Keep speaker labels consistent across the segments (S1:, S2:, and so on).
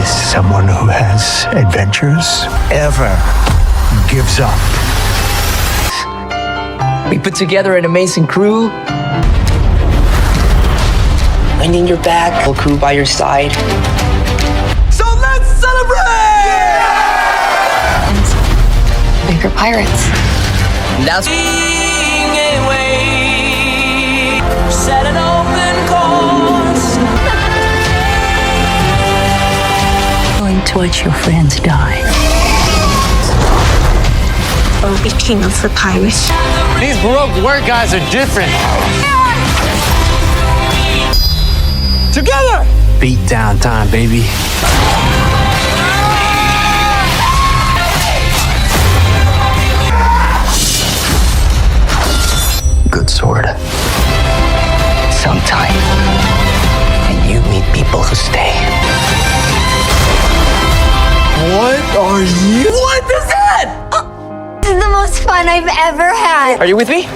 S1: is someone who has adventures, ever gives up.
S2: We put together an amazing crew. Wind in your back, whole crew by your side. So let's celebrate!
S3: And bigger pirates.
S2: That's set an open course.
S3: Going to watch your friends die.
S4: Or be king of the pirates.
S5: These Baroque work guys are different. Together! Beat down time, baby.
S1: Good sword. Sometime. And you meet people who stay.
S5: What are you?
S2: What is that?
S4: This is the most fun I've ever had.
S2: Are you with me?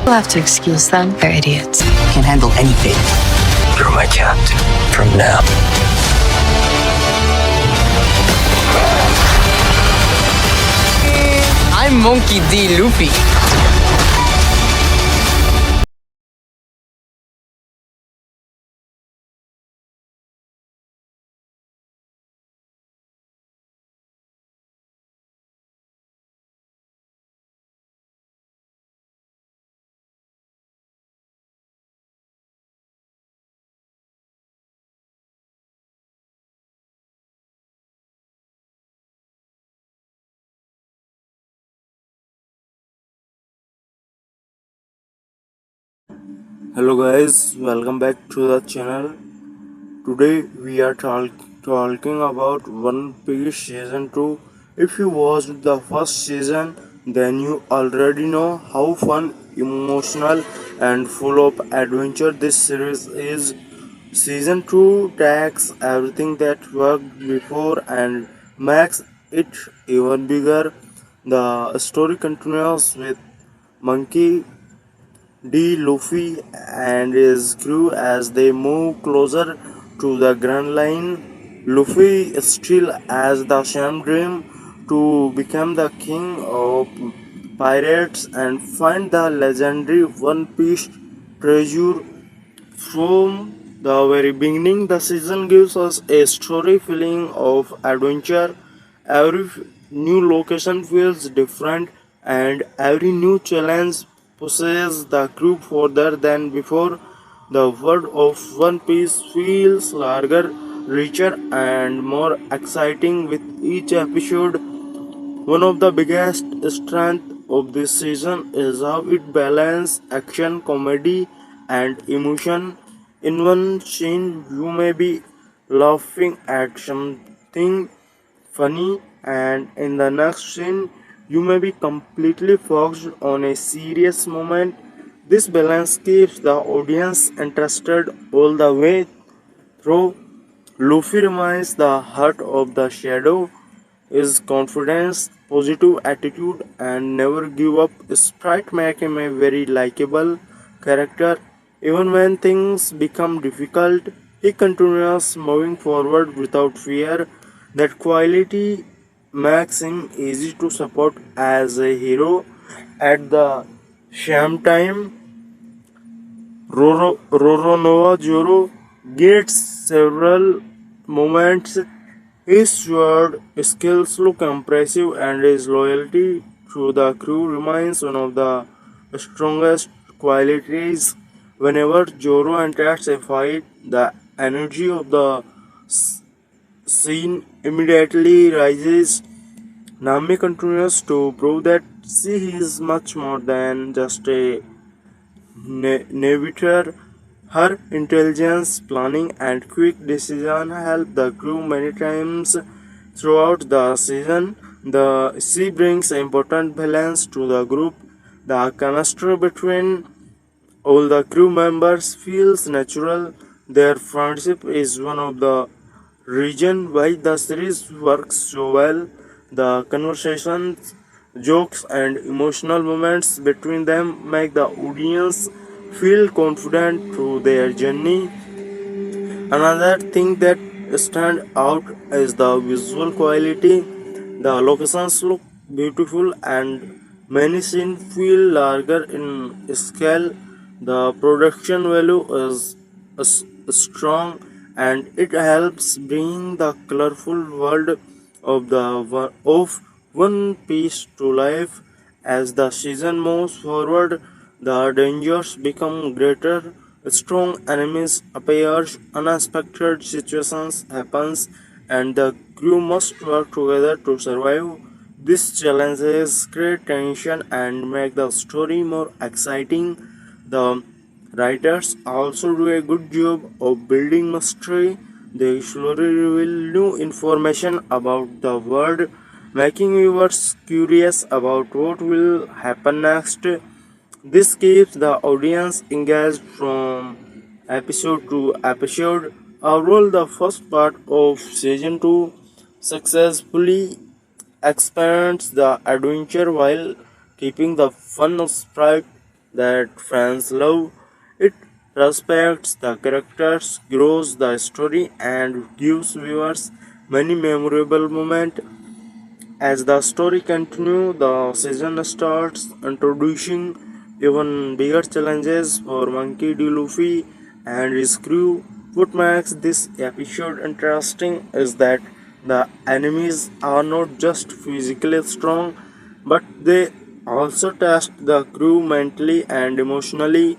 S3: You'll have to excuse them. They're idiots.
S2: Can't handle anything.
S1: You're my captain from now.
S2: I'm Monkey D. Luffy.
S6: Hello guys, welcome back to the channel. Today we are talking about One Piece season 2. If you watched the first season, then you already know how fun, emotional and full of adventure this series is. Season 2 takes everything that worked before and makes it even bigger. The story continues with Monkey D. Luffy and his crew as they move closer to the Grand Line. Luffy still has the same dream to become the king of pirates and find the legendary One Piece treasure. From the very beginning, the season gives us a story feeling of adventure. Every new location feels different, and every new challenge pushes the crew further than before. The world of One Piece feels larger, richer, and more exciting with each episode. One of the biggest strengths of this season is how it balances action, comedy, and emotion. In one scene, you may be laughing at something funny, and in the next scene, you may be completely focused on a serious moment. This balance keeps the audience interested all the way through. Luffy remains the heart of the shadow. His confidence, positive attitude, and never give up spirit make him a very likable character. Even when things become difficult, he continues moving forward without fear. That quality makes him easy to support as a hero. At the same time, Roronoa Joro gets several moments. His sword skills look impressive and his loyalty to the crew remains one of the strongest qualities. Whenever Joro enters a fight, the energy of the scene immediately rises. Nami continues to prove that she is much more than just a navigator. Her intelligence, planning, and quick decision help the crew many times throughout the season. She brings important balance to the group. The chemistry between all the crew members feels natural. Their friendship is one of the reasons why the series works so well. The conversations jokes, and emotional moments between them make the audience feel confident through their journey. Another thing that stand out is the visual quality. The locations look beautiful and many scenes feel larger in scale. The production value is strong and it helps bring the colorful world of One Piece to life. As the season moves forward, the dangers become greater. Strong enemies appear, unexpected situations happens, and the crew must work together to survive. These challenges create tension and make the story more exciting. The writers also do a good job of building mystery. They slowly reveal new information about the world, making viewers curious about what will happen next. This keeps the audience engaged from episode to episode. Overall, the first part of season 2 successfully expands the adventure while keeping the fun sprite that fans love. It respects the characters, grows the story, and gives viewers many memorable moments. As the story continues, the season starts introducing even bigger challenges for Monkey D. Luffy and his crew. What makes this episode interesting is that the enemies are not just physically strong, but they also test the crew mentally and emotionally.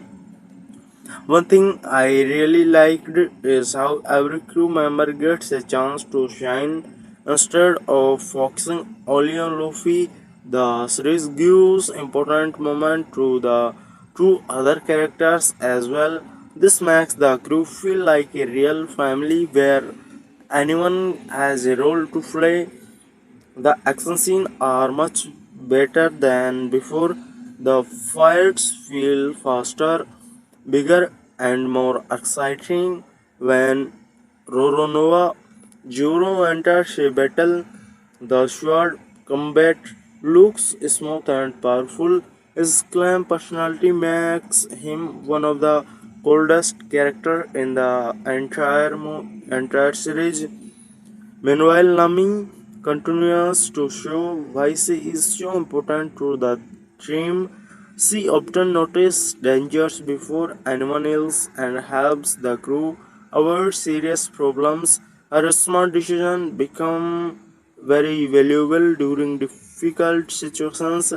S6: One thing I really liked is how every crew member gets a chance to shine. Instead of focusing only on Luffy, the series gives important moment to the two other characters as well. This makes the crew feel like a real family where anyone has a role to play. The action scenes are much better than before. The fights feel faster, bigger, and more exciting. When Roronoa Juro enters a battle, the sword combat looks smooth and powerful. His calm personality makes him one of the coldest characters in the entire series. Meanwhile, Nami continues to show why she is so important to the team. She often notices dangers before anyone else and helps the crew avoid serious problems. Her smart decisions become very valuable during difficult situations.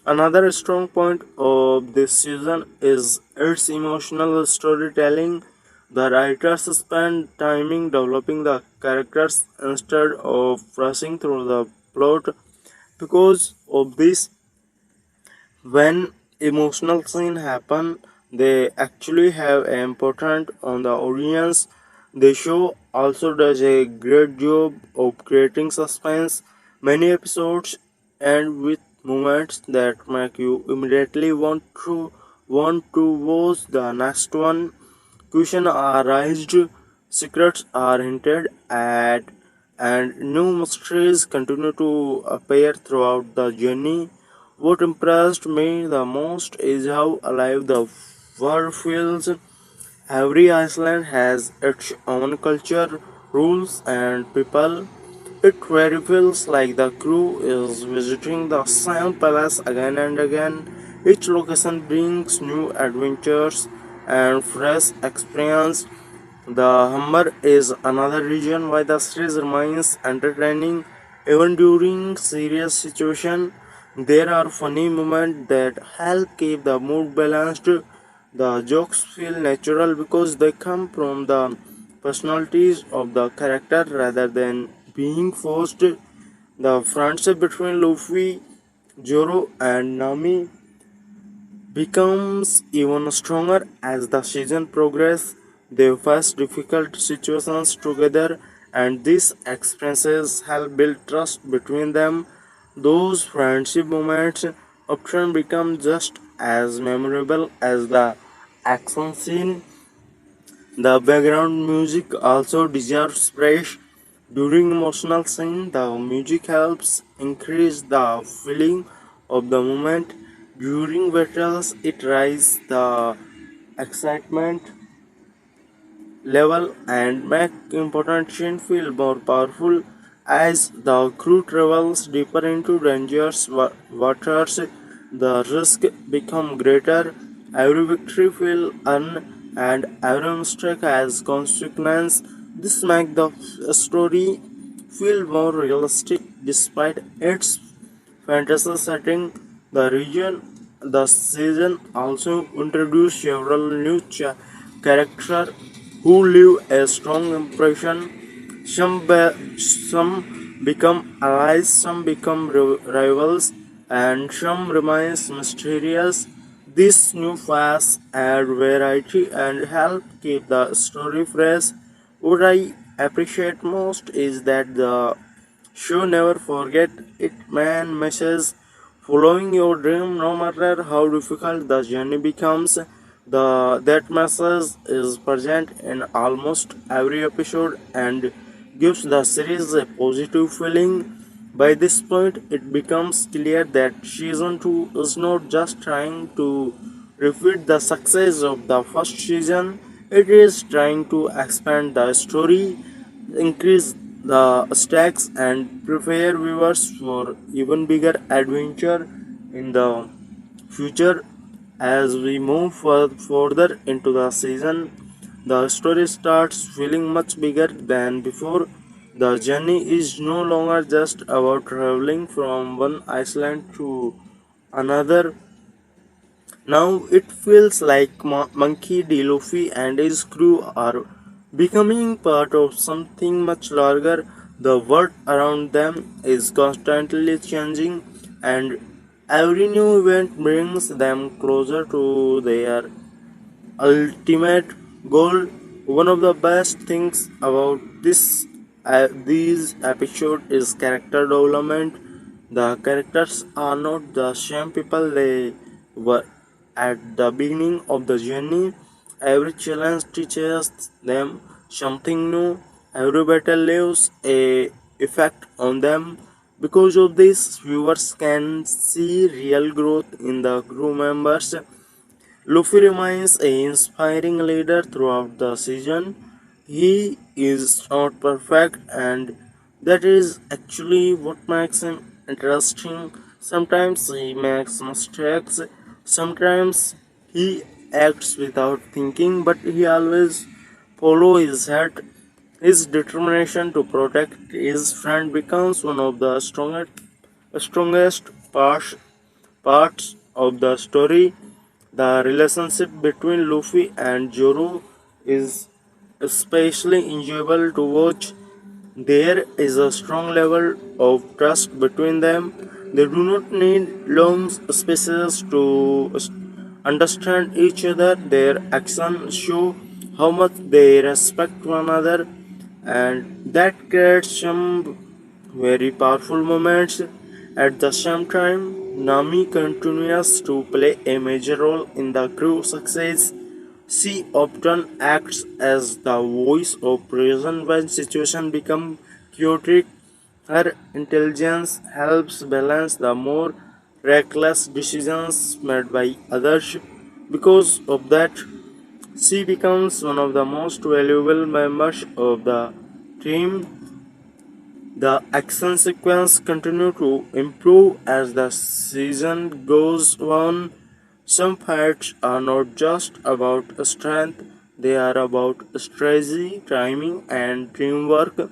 S6: Another strong point of this season is its emotional storytelling. The writers spend timing developing the characters instead of rushing through the plot. Because of this, when emotional scenes happen, they actually have an impact on the audience. The show also does a great job of creating suspense. Many episodes end with moments that make you immediately want to watch the next one. Questions are raised, secrets are hinted at, and new mysteries continue to appear throughout the journey. What impressed me the most is how alive the world feels. Every island has its own culture, rules, and people. It really feels like the crew is visiting the same palace again and again. Each location brings new adventures and fresh experience. The Hummer is another reason why the series remains entertaining even during serious situations. There are funny moments that help keep the mood balanced. The jokes feel natural because they come from the personalities of the character rather than being forced. The friendship between Luffy, Zoro, and Nami becomes even stronger as the season progresses. They face difficult situations together, and these experiences help build trust between them. Those friendship moments often become just as memorable as the action scene. The background music also deserves praise. During emotional scenes, the music helps increase the feeling of the moment. During battles, it raises the excitement level and make important scene feel more powerful. As the crew travels deeper into dangerous waters, the risk become greater. Every victory feel earned and every mistake has consequence. This makes the story feel more realistic despite its fantasy setting. The season also introduced several new characters who leave a strong impression. Some become allies, some become rivals, and some remain mysterious. These new facts add variety and help keep the story fresh. What I appreciate most is that the show never forget it man message following your dream no matter how difficult the journey becomes. That message is present in almost every episode and gives the series a positive feeling. By this point it becomes clear that season 2 is not just trying to repeat the success of the first season, it is trying to expand the story, increase the stakes, and prepare viewers for even bigger adventure in the future. As we move further into the season, the story starts feeling much bigger than before. The journey is no longer just about traveling from one island to another. Now it feels like Monkey D. Luffy and his crew are becoming part of something much larger. The world around them is constantly changing, and every new event brings them closer to their ultimate goal. One of the best things about these episodes is character development. The characters are not the same people they were at the beginning of the journey. Every challenge teaches them something new. Every battle leaves a effect on them. Because of this, viewers can see real growth in the crew members. Luffy remains an inspiring leader throughout the season. He is not perfect, and that is actually what makes him interesting. Sometimes he makes mistakes, sometimes he acts without thinking, but he always follows his heart. His determination to protect his friend becomes one of the strongest parts of the story. The relationship between Luffy and Zoro is especially enjoyable to watch. There is a strong level of trust between them. They do not need long speeches to understand each other. Their actions show how much they respect one another, and that creates some very powerful moments. At the same time, Nami continues to play a major role in the crew success. She often acts as the voice of reason when situations become chaotic. Her intelligence helps balance the more reckless decisions made by others. Because of that, she becomes one of the most valuable members of the team. The action sequence continue to improve as the season goes on. Some fights are not just about strength, they are about strategy, timing, and teamwork.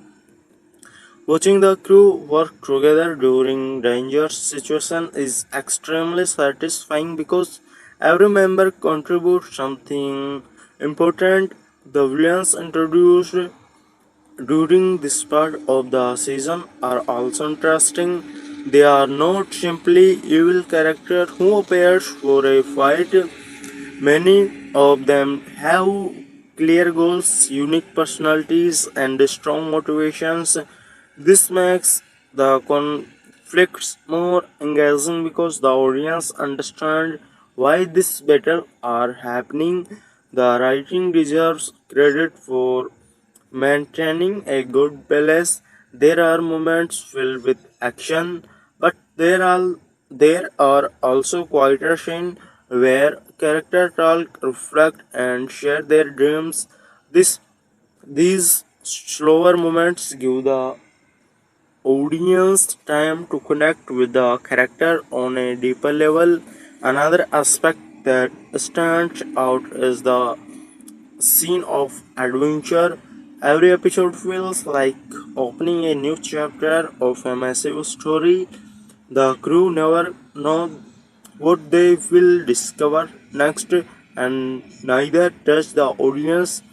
S6: Watching the crew work together during dangerous situations is extremely satisfying because every member contributes something important. The villains introduced during this part of the season are also interesting. They are not simply evil characters who appears for a fight. Many of them have clear goals, unique personalities, and strong motivations. This makes the conflicts more engaging because the audience understand why this battle are happening. The writing deserves credit for maintaining a good balance. There are moments filled with action, There are also quieter scenes where characters talk, reflect, and share their dreams. This these slower moments give the audience time to connect with the character on a deeper level. Another aspect that stands out is the scene of adventure. Every episode feels like opening a new chapter of a massive story. The crew never know what they will discover next, and neither does the audience.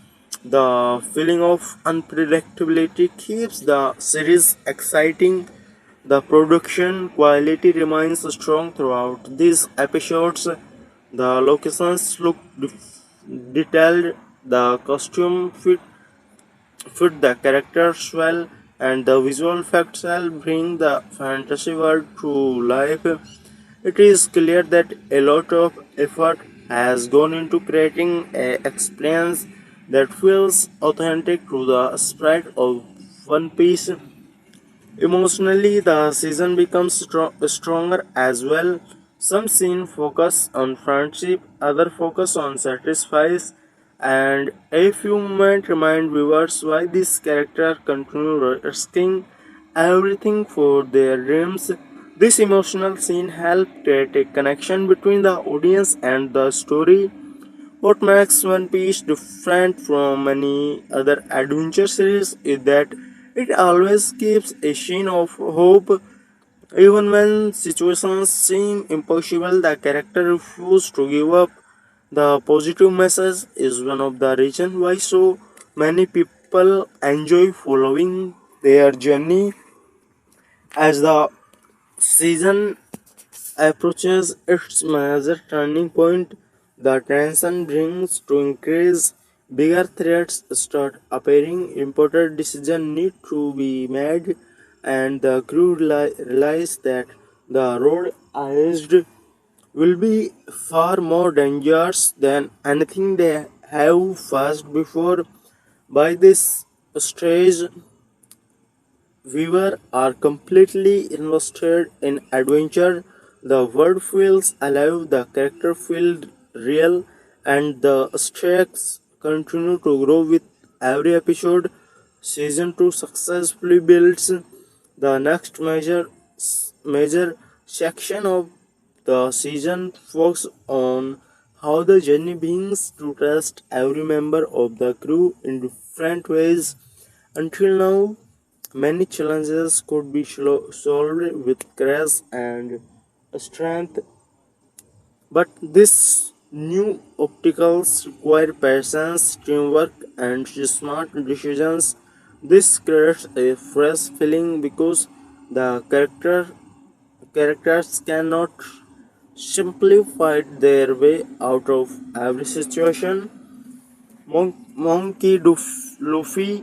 S6: The feeling of unpredictability keeps the series exciting. The production quality remains strong throughout these episodes. The locations look detailed, the costume fit the characters well, and the visual effects help bring the fantasy world to life. It is clear that a lot of effort has gone into creating an experience that feels authentic to the spirit of One Piece. Emotionally, the season becomes stronger as well. Some scenes focus on friendship, other focus on sacrifice, and a few moments remind viewers why these characters continue risking everything for their dreams. This emotional scene help create a connection between the audience and the story. What makes One Piece different from many other adventure series is that it always keeps a sheen of hope. Even when situations seem impossible, the character refuses to give up. The positive message is one of the reasons why so many people enjoy following their journey. As the season approaches its major turning point, the tension brings to increase. Bigger threats start appearing, important decisions need to be made, and the crew realize that the road ahead will be far more dangerous than anything they have faced before. By this stage, viewers are completely invested in adventure. The world feels alive, the character feels real, and the stakes continue to grow with every episode. Season 2 successfully builds the next major section of the season focuses on how the journey begins to trust every member of the crew in different ways. Until now, many challenges could be solved with grace and strength, but this new obstacles require patience, teamwork, and smart decisions. This creates a fresh feeling because the characters cannot simply fight their way out of every situation. Luffy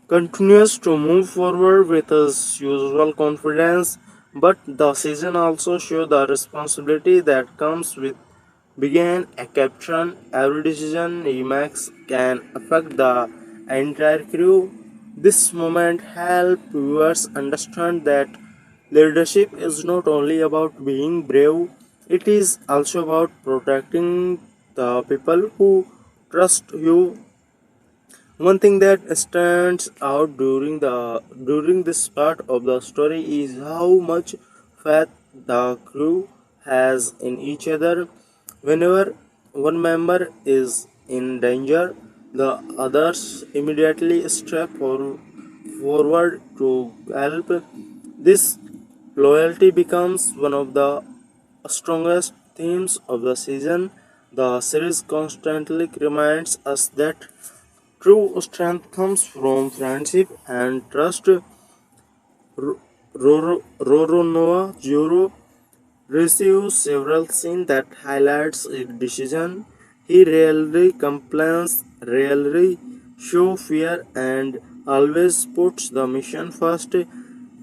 S6: continues to move forward with his usual confidence, but the season also shows the responsibility that comes with being a captain. Every decision he makes can affect the entire crew. This moment helps viewers understand that leadership is not only about being brave, it is also about protecting the people who trust you. One thing that stands out during this part of the story is how much faith the crew has in each other. Whenever one member is in danger, the others immediately forward to help. This loyalty becomes one of the strongest themes of the season. The series constantly reminds us that true strength comes from friendship and trust. Roronoa Juro receives several scenes that highlights his decision. He rarely complains, rarely shows fear, and always puts the mission first.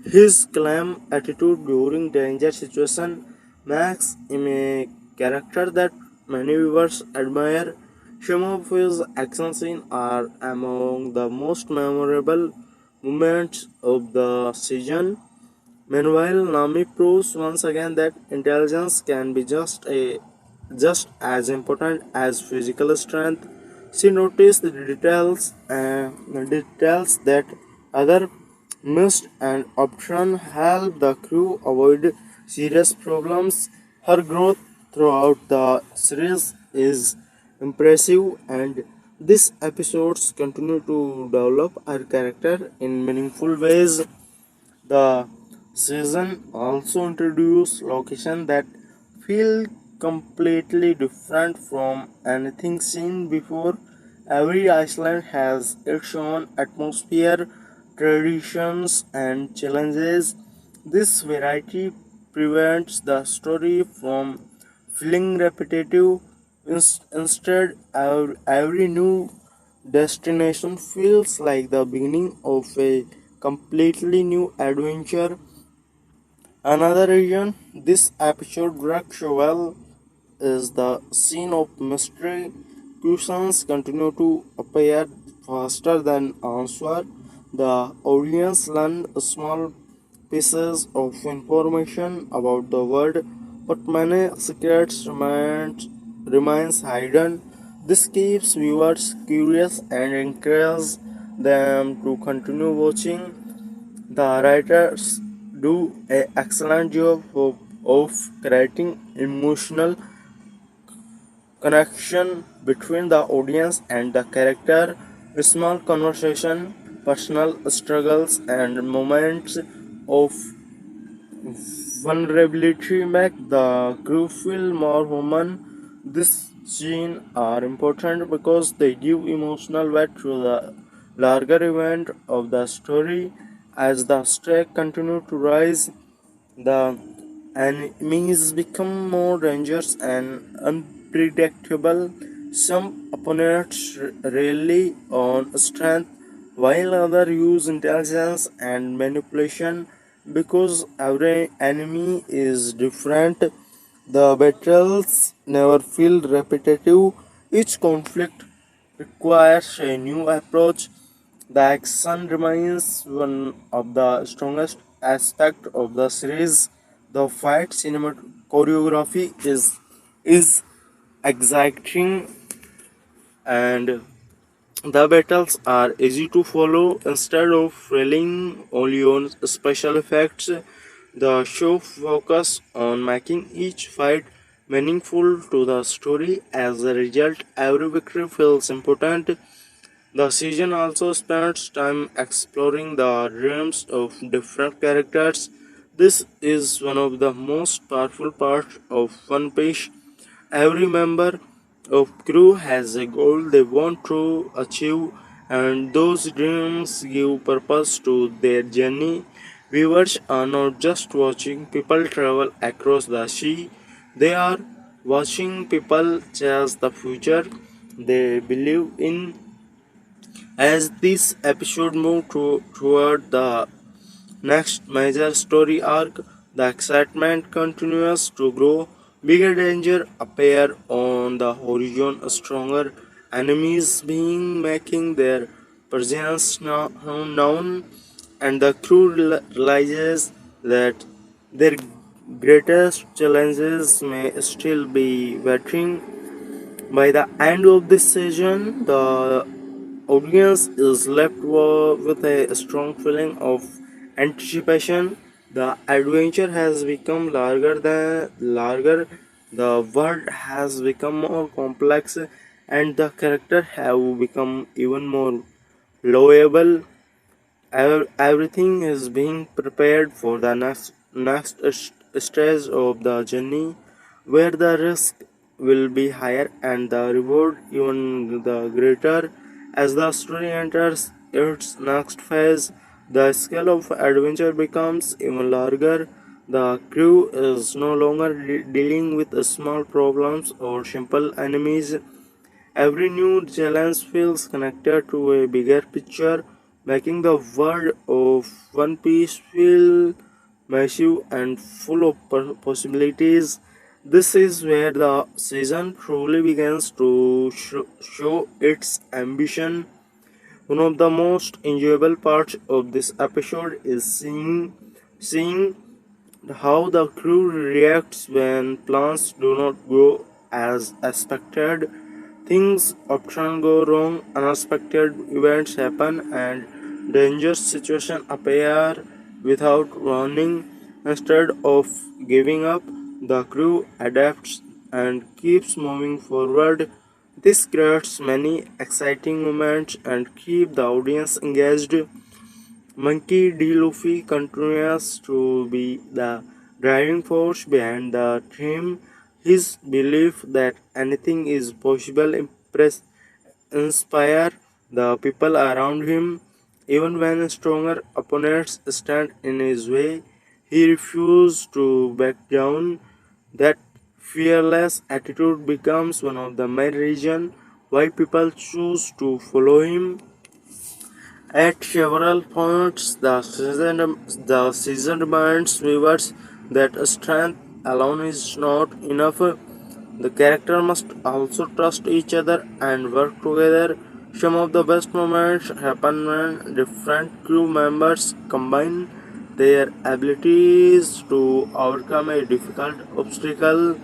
S6: His calm attitude during danger situation makes him a character that many viewers admire. Some of his action scenes are among the most memorable moments of the season. Meanwhile, Nami proves once again that intelligence can be just as important as physical strength. She noticed the details that other missed and often help the crew avoid serious problems. Her growth throughout the series is impressive, and these episodes continue to develop her character in meaningful ways. The season also introduced locations that feel completely different from anything seen before. Every island has its own atmosphere, traditions, and challenges. This variety prevents the story from feeling repetitive. Instead, every new destination feels like the beginning of a completely new adventure. Another reason this episode works so well is the scene of mystery. Questions continue to appear faster than answer. The audience learn small pieces of information about the world, but many secrets remains hidden. This keeps viewers curious and encourages them to continue watching. The writers do an excellent job of creating emotional connection between the audience and the character. Small conversation, personal struggles, and moments of vulnerability make the crew feel more human. These scenes are important because they give emotional weight to the larger event of the story. As the stakes continue to rise, the enemies become more dangerous and unpredictable. Some opponents rely on strength, while others use intelligence and manipulation. Because every enemy is different, the battles never feel repetitive. Each conflict requires a new approach. The action remains one of the strongest aspects of the series. The fight choreography is exacting, and the battles are easy to follow. Instead of relying only on special effects, the show focuses on making each fight meaningful to the story. As a result, every victory feels important. The season also spends time exploring the dreams of different characters. This is one of the most powerful parts of One Piece. Every member of crew has a goal they want to achieve, and those dreams give purpose to their journey. Viewers are not just watching people travel across the sea, they are watching people chase the future they believe in. As this episode moves toward the next major story arc, the excitement continues to grow. Bigger danger appear on the horizon, stronger enemies being making their presence known, and the crew realizes that their greatest challenges may still be waiting. By the end of this season, the audience is left with a strong feeling of anticipation. The adventure has become larger, the world has become more complex, and the characters have become even more lovable. Everything is being prepared for the next stage of the journey, where the risk will be higher and the reward even the greater. As the story enters its next phase, the scale of adventure becomes even larger. The crew is no longer dealing with small problems or simple enemies. Every new challenge feels connected to a bigger picture, making the world of One Piece feel massive and full of possibilities. This is where the season truly begins to show its ambition. One of the most enjoyable parts of this episode is seeing Seeing how the crew reacts when plans do not go as expected. Things often go wrong, unexpected events happen, and dangerous situations appear without warning. Instead of giving up, the crew adapts and keeps moving forward. This creates many exciting moments and keep the audience engaged. Monkey D. Luffy continues to be the driving force behind the theme. His belief that anything is possible inspire the people around him. Even when stronger opponents stand in his way, he refuses to back down. That fearless attitude becomes one of the main reasons why people choose to follow him. At several points, the season reminds viewers that strength alone is not enough. The character must also trust each other and work together. Some of the best moments happen when different crew members combine their abilities to overcome a difficult obstacle.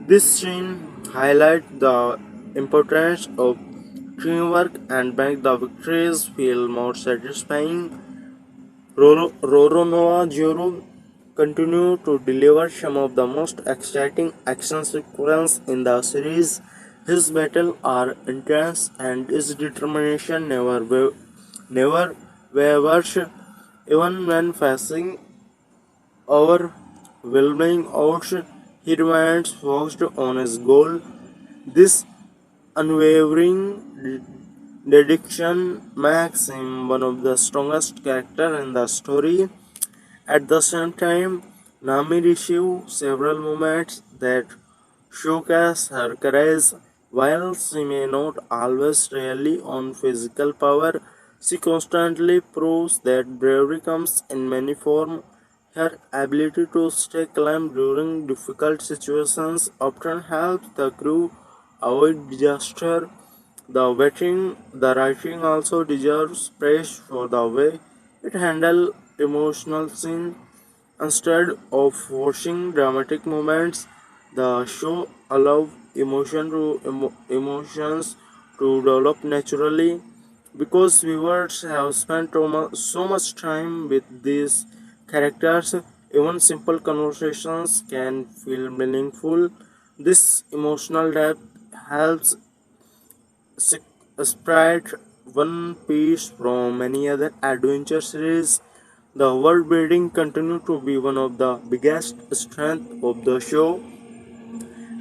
S6: This scene highlights the importance of teamwork and make the victories feel more satisfying. Roronoa Joro continue to deliver some of the most exciting action sequences in the series. His battles are intense and his determination never wavers even when facing overwhelming odds. He remains focused on his goal. This unwavering dedication makes him one of the strongest characters in the story. At the same time, Nami receives several moments that showcase her courage. While she may not always rely on physical power, she constantly proves that bravery comes in many forms. Her ability to stay calm during difficult situations often helps the crew avoid disaster. The writing also deserves praise for the way it handles emotional scenes. Instead of forcing dramatic moments, the show allows emotions to develop naturally. Because viewers have spent so much time with these characters, even simple conversations can feel meaningful. This emotional depth helps separate One Piece from many other adventure series. The world building continues to be one of the biggest strengths of the show.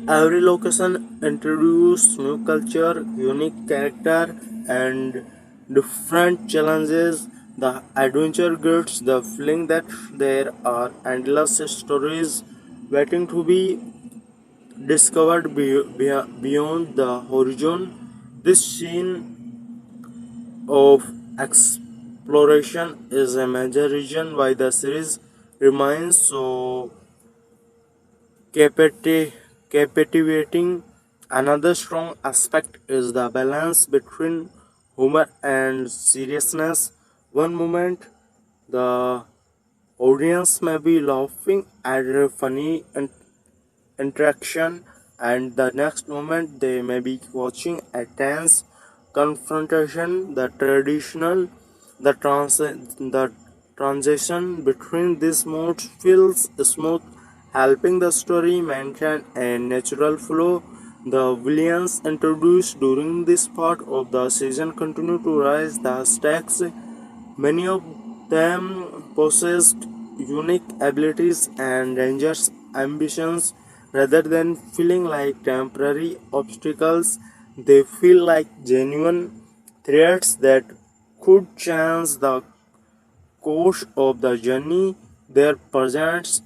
S6: Every location introduces new culture, unique character, and different challenges. The adventure gets the feeling that there are endless stories waiting to be discovered beyond the horizon. This scene of exploration is a major reason why the series remains so capti- captivating. Another strong aspect is the balance between humor and seriousness. One moment, the audience may be laughing at a funny interaction, and the next moment they may be watching a tense confrontation. The transition between these modes feels smooth, helping the story maintain a natural flow. The villains introduced during this part of the season continue to raise the stakes. Many of them possessed unique abilities and dangerous ambitions. Rather than feeling like temporary obstacles, they feel like genuine threats that could change the course of the journey. Their presence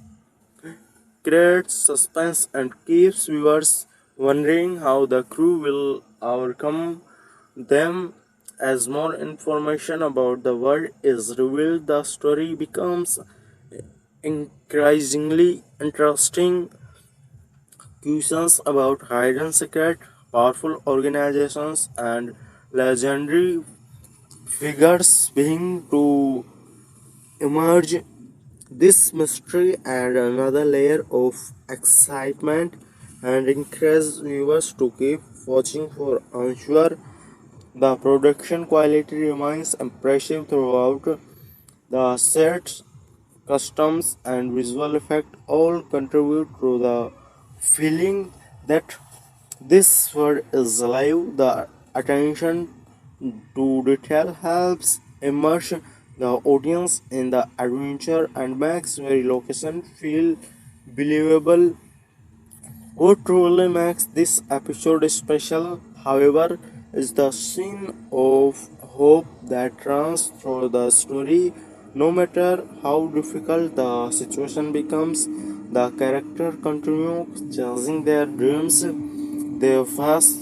S6: creates suspense and keeps viewers wondering how the crew will overcome them. As more information about the world is revealed, the story becomes increasingly interesting. Questions about hidden secret, powerful organizations, and legendary figures being to emerge. This mystery adds another layer of excitement and encourages viewers to keep watching for answer. The production quality remains impressive throughout. The sets, customs, and visual effect all contribute to the feeling that this world is alive. The attention to detail helps immerse the audience in the adventure and makes very location feel believable. What truly makes this episode special, however, is the scene of hope that runs through the story. No matter how difficult the situation becomes, the character continues chasing their dreams. They face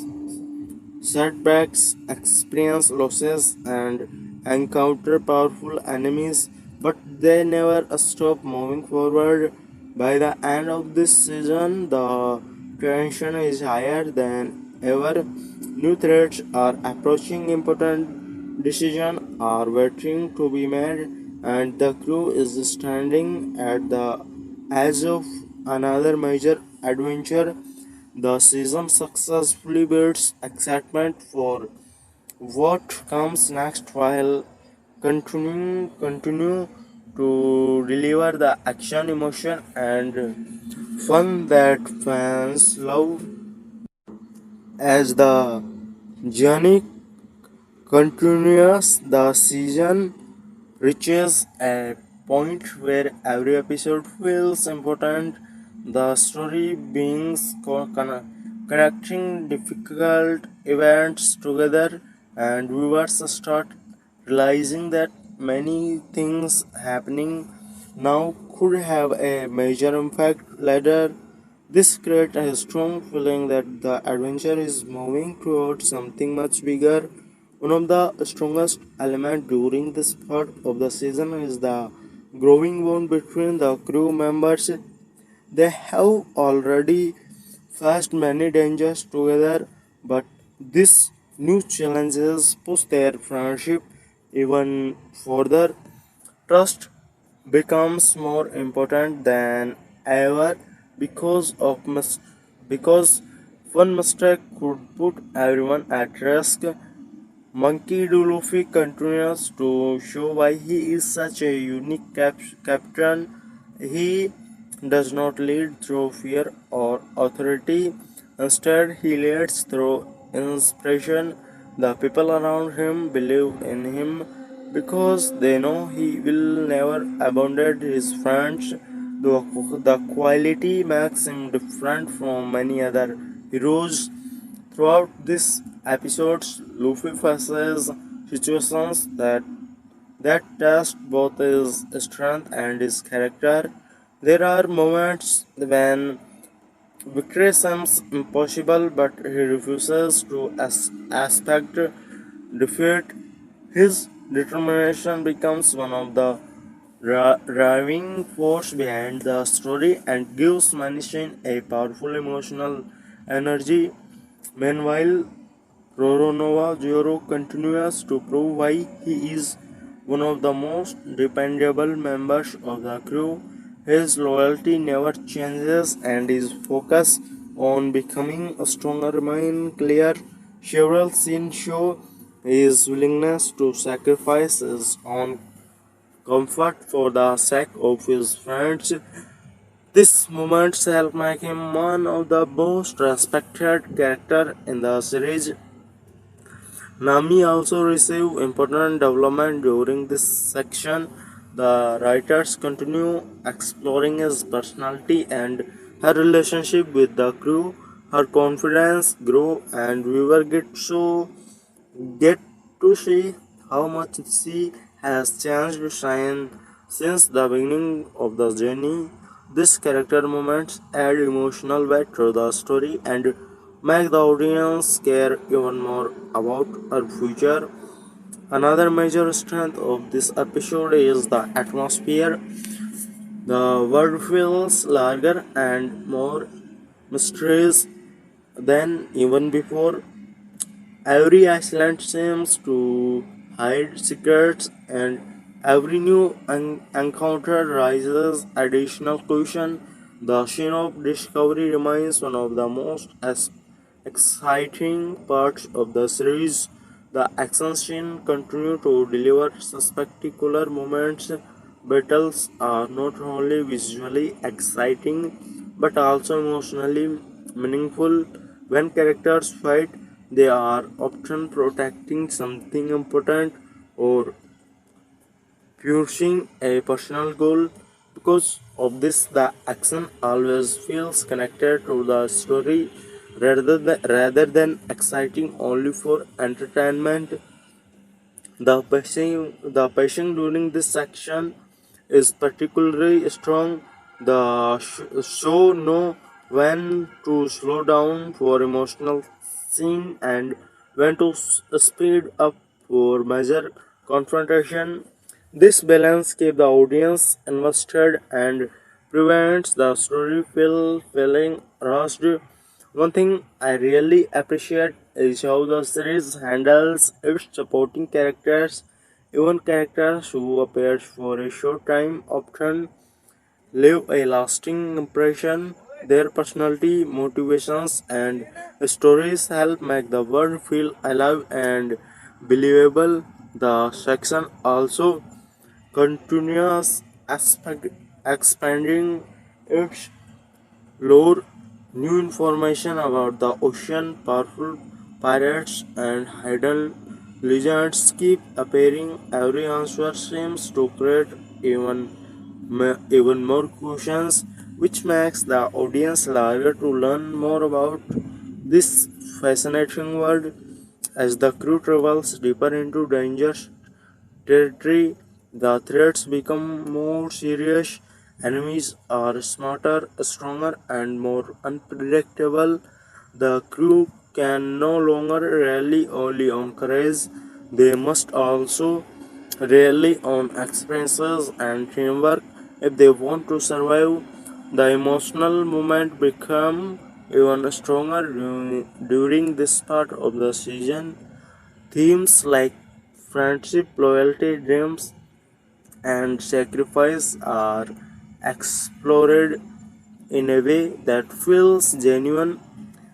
S6: setbacks, experience losses, and encounter powerful enemies, but they never stop moving forward. By the end of this season, the tension is higher than ever. New threats are approaching, important decisions are waiting to be made, and the crew is standing at the edge of another major adventure. The season successfully builds excitement for what comes next while continue to deliver the action, emotion, and fun that fans love. As the journey continues, the season reaches a point where every episode feels important. The story beings connecting difficult events together, and viewers start realizing that many things happening now could have a major impact later. This creates a strong feeling that the adventure is moving towards something much bigger. One of the strongest elements during this part of the season is the growing bond between the crew members. They have already faced many dangers together, but these new challenges push their friendship even further. Trust becomes more important than ever because one mistake could put everyone at risk. Monkey D. Luffy continues to show why he is such a unique captain. He does not lead through fear or authority. Instead, he leads through inspiration. The people around him believe in him because they know he will never abandon his friends. The quality makes him different from many other heroes. Throughout this episodes, Luffy faces situations that test both his strength and his character. There are moments when victory seems impossible, but he refuses to accept defeat. His determination becomes one of the driving force behind the story and gives Manishin a powerful emotional energy. Meanwhile, Roronoa Zero continues to prove why he is one of the most dependable members of the crew. His loyalty never changes and his focus on becoming a stronger remain clear. Several scenes show his willingness to sacrifice his own comfort for the sake of his friends. These moments help make him one of the most respected characters in the series. Nami also received important development during this section. The writers continue exploring his personality and her relationship with the crew. Her confidence grow and viewer get to see how much she has changed since the beginning of the journey. These character moments add emotional weight to the story and make the audience care even more about her future. Another major strength of this episode is the atmosphere. The world feels larger and more mysterious than even before. Every island seems to hide secrets, and Every new encounter raises additional question. The scene of discovery remains one of the most exciting parts of the series. The action scene continue to deliver spectacular moments. Battles are not only visually exciting but also emotionally meaningful. When characters fight, they are often protecting something important or pursuing a personal goal. Because of this, the action always feels connected to the story rather than exciting only for entertainment. The pacing during this section is particularly strong. The show know when to slow down for emotional scene and when to speed up for major confrontation. This balance keeps the audience invested and prevents the story feeling rushed. One thing I really appreciate is how the series handles its supporting characters. Even characters who appear for a short time often leave a lasting impression. Their personality, motivations, and stories help make the world feel alive and believable. The section also continues expanding its lore. New information about the ocean, powerful pirates, and hidden legends keep appearing. Every answer seems to create even more questions, which makes the audience eager to learn more about this fascinating world. As the crew travels deeper into dangerous territory, the threats become more serious. Enemies are smarter, stronger, and more unpredictable. The crew can no longer rely only on courage, they must also rely on experiences and teamwork if they want to survive. The emotional moment become even stronger during this part of the season. Themes like friendship, loyalty, dreams, and sacrifice are explored in a way that feels genuine.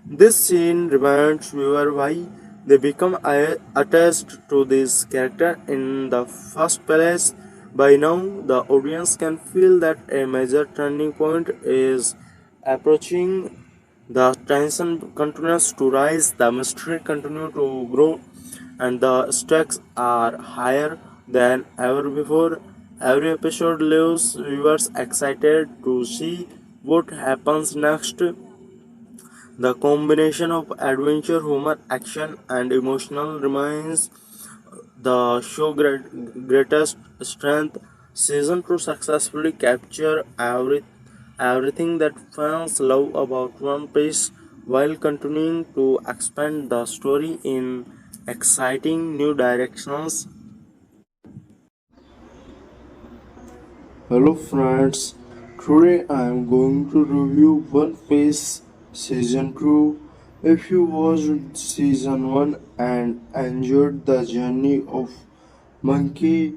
S6: This scene reminds viewers why they become attached to this character in the first place. By now, the audience can feel that a major turning point is approaching. The tension continues to rise, the mystery continues to grow, and the stakes are higher than ever before. Every episode leaves viewers excited to see what happens next. The combination of adventure, humor, action, and emotional remains the show's greatest strength. Season 2 successfully captured everything that fans love about One Piece while continuing to expand the story in exciting new directions. Hello friends, today I am going to review One Piece Season 2. If you watched Season 1 and enjoyed the journey of Monkey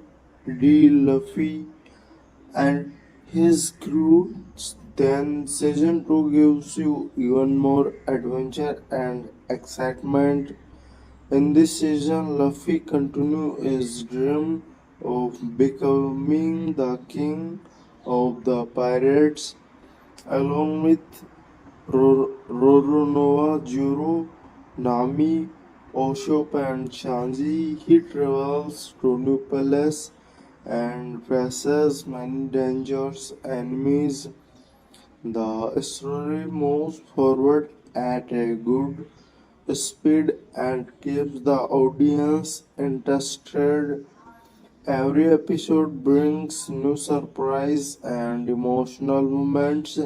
S6: D. Luffy and his crew, then Season 2 gives you even more adventure and excitement. In this season, Luffy continues his dream of becoming the king of the pirates, along with Roronoa, Juro, Nami, Usopp, and Shanji. He travels to New Palace and faces many dangerous enemies. The story moves forward at a good speed and keeps the audience interested. Every episode brings new surprise and emotional moments.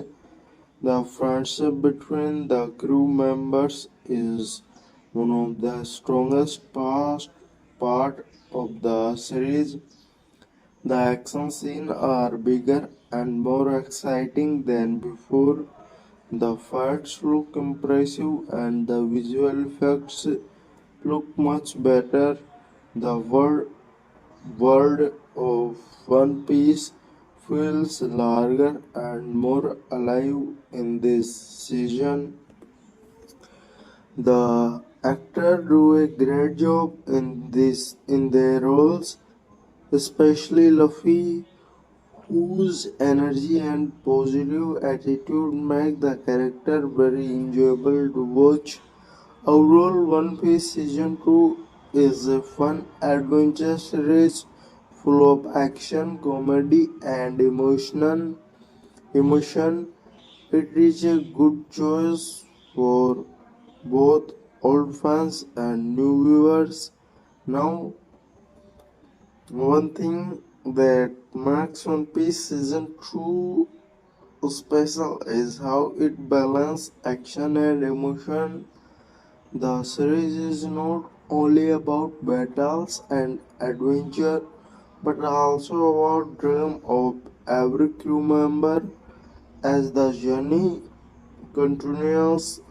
S6: The friendship between the crew members is one of the strongest part of the series. The action scenes are bigger and more exciting than before. The fights look impressive and the visual effects look much better. The world world of One Piece feels larger and more alive in this season. The actors do a great job in their roles, especially Luffy, whose energy and positive attitude make the character very enjoyable to watch. Overall, One Piece Season 2 is a fun adventure series full of action, comedy, and emotion. It is a good choice for both old fans and new viewers. Now, one thing that makes One Piece Season 2 special is how it balances action and emotion. The series is not only about battles and adventure but also about dream of every crew member. As the journey continues,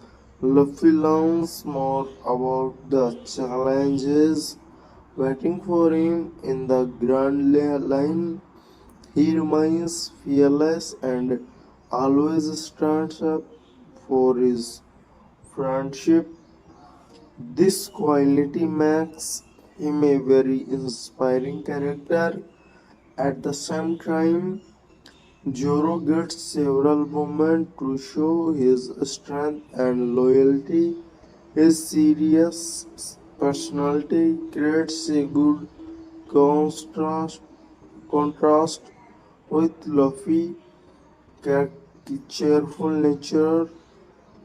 S6: Luffy learns more about the challenges waiting for him in the Grand Line. He remains fearless and always stands up for his friendship. This quality makes him a very inspiring character. At the same time, Zoro gets several moments to show his strength and loyalty. His serious personality creates a good contrast, contrast with Luffy's cheerful nature.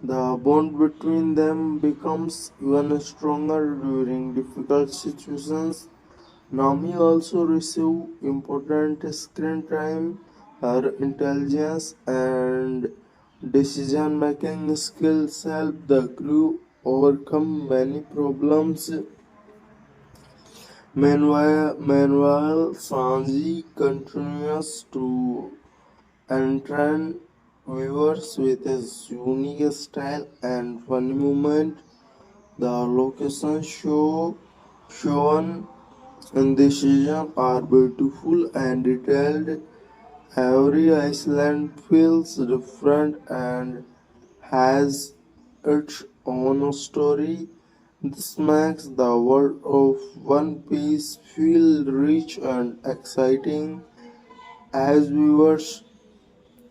S6: The bond between them becomes even stronger during difficult situations. Nami also received important screen time. Her intelligence and decision making skills help the crew overcome many problems. Meanwhile, Sanji continues to entertain viewers with his unique style and funny moment. The locations shown in this season are beautiful and detailed. Every island feels different and has its own story. This makes the world of One Piece feel rich and exciting. As viewers,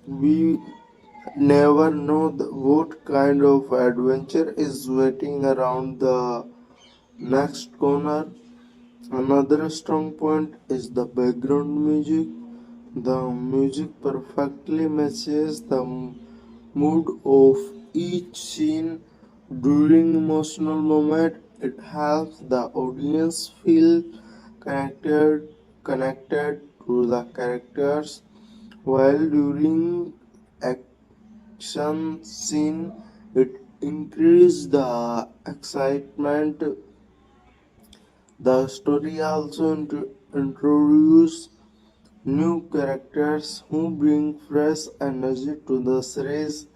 S6: we never know what kind of adventure is waiting around the next corner. Another strong point is the background music. The music perfectly matches the mood of each scene during emotional moment. It helps the audience feel connected to the characters, while during action scene it increases the excitement. The story also introduces new characters who bring fresh energy to the series.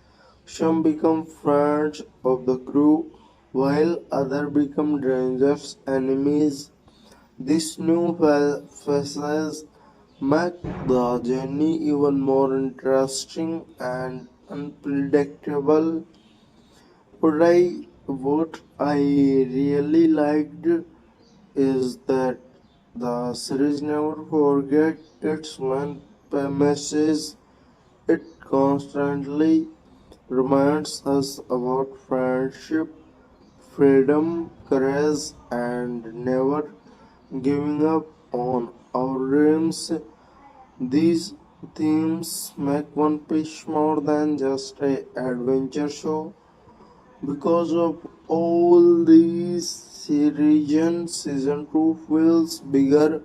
S6: Some become friends of the crew, while others become dangerous enemies. These new faces make the journey even more interesting and unpredictable. What I really liked is that the series never forgets its main message. It constantly reminds us about friendship, freedom, courage, and never giving up on our dreams. These themes make One Piece more than just a adventure show. Because of all these regions, season 2 feels bigger,